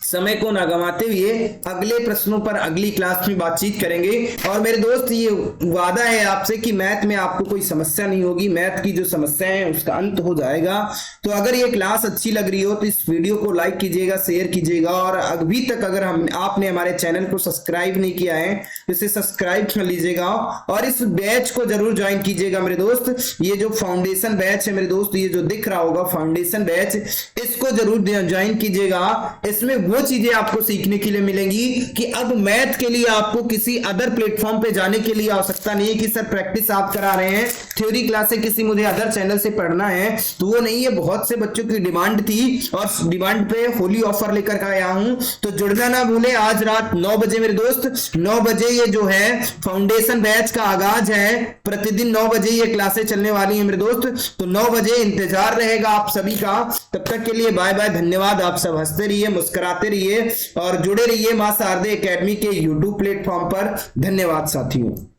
समय को ना गंवाते हुए अगले प्रश्नों पर अगली क्लास में बातचीत करेंगे। और मेरे दोस्त ये वादा है आपसे कि मैथ में आपको कोई समस्या नहीं होगी, मैथ की जो समस्या है उसका अंत हो जाएगा। तो अगर ये क्लास अच्छी लग रही हो तो इस वीडियो को लाइक कीजिएगा, शेयर कीजिएगा, और अभी तक अगर आपने हमारे चैनल को सब्सक्राइब नहीं किया है तो इसे सब्सक्राइब कर लीजिएगा और इस बैच को जरूर ज्वाइन कीजिएगा मेरे दोस्त। ये जो फाउंडेशन बैच है मेरे दोस्त, ये जो दिख रहा होगा फाउंडेशन बैच, इसको जरूर ज्वाइन कीजिएगा। इसमें वो चीजें आपको सीखने के लिए मिलेंगी कि अब मैथ के लिए आपको किसी अदर प्लेटफॉर्म पे जाने के लिए आवश्यकता नहीं है कि सर प्रैक्टिस आप करा रहे हैं, थ्योरी क्लासेस किसी मुझे अदर चैनल से पढ़ना है, तो वो नहीं है। बहुत से बच्चों की डिमांड थी और डिमांड पे होली ऑफर लेकर के आया हूं, तो जुड़ना ना भूले। आज रात 9 बजे मेरे दोस्त, 9 बजे ये जो है फाउंडेशन बैच का आगाज है। प्रतिदिन 9 बजे ये क्लासेस चलने वाली है मेरे दोस्त, तो 9 बजे इंतजार रहेगा आप सभी का। तब तक के लिए बाय बाय, धन्यवाद। आप सब हंसते रहिए, मुस्कुराते रहिए और जुड़े रहिए मां शारदे एकेडमी के यूट्यूब प्लेटफॉर्म पर। धन्यवाद साथियों।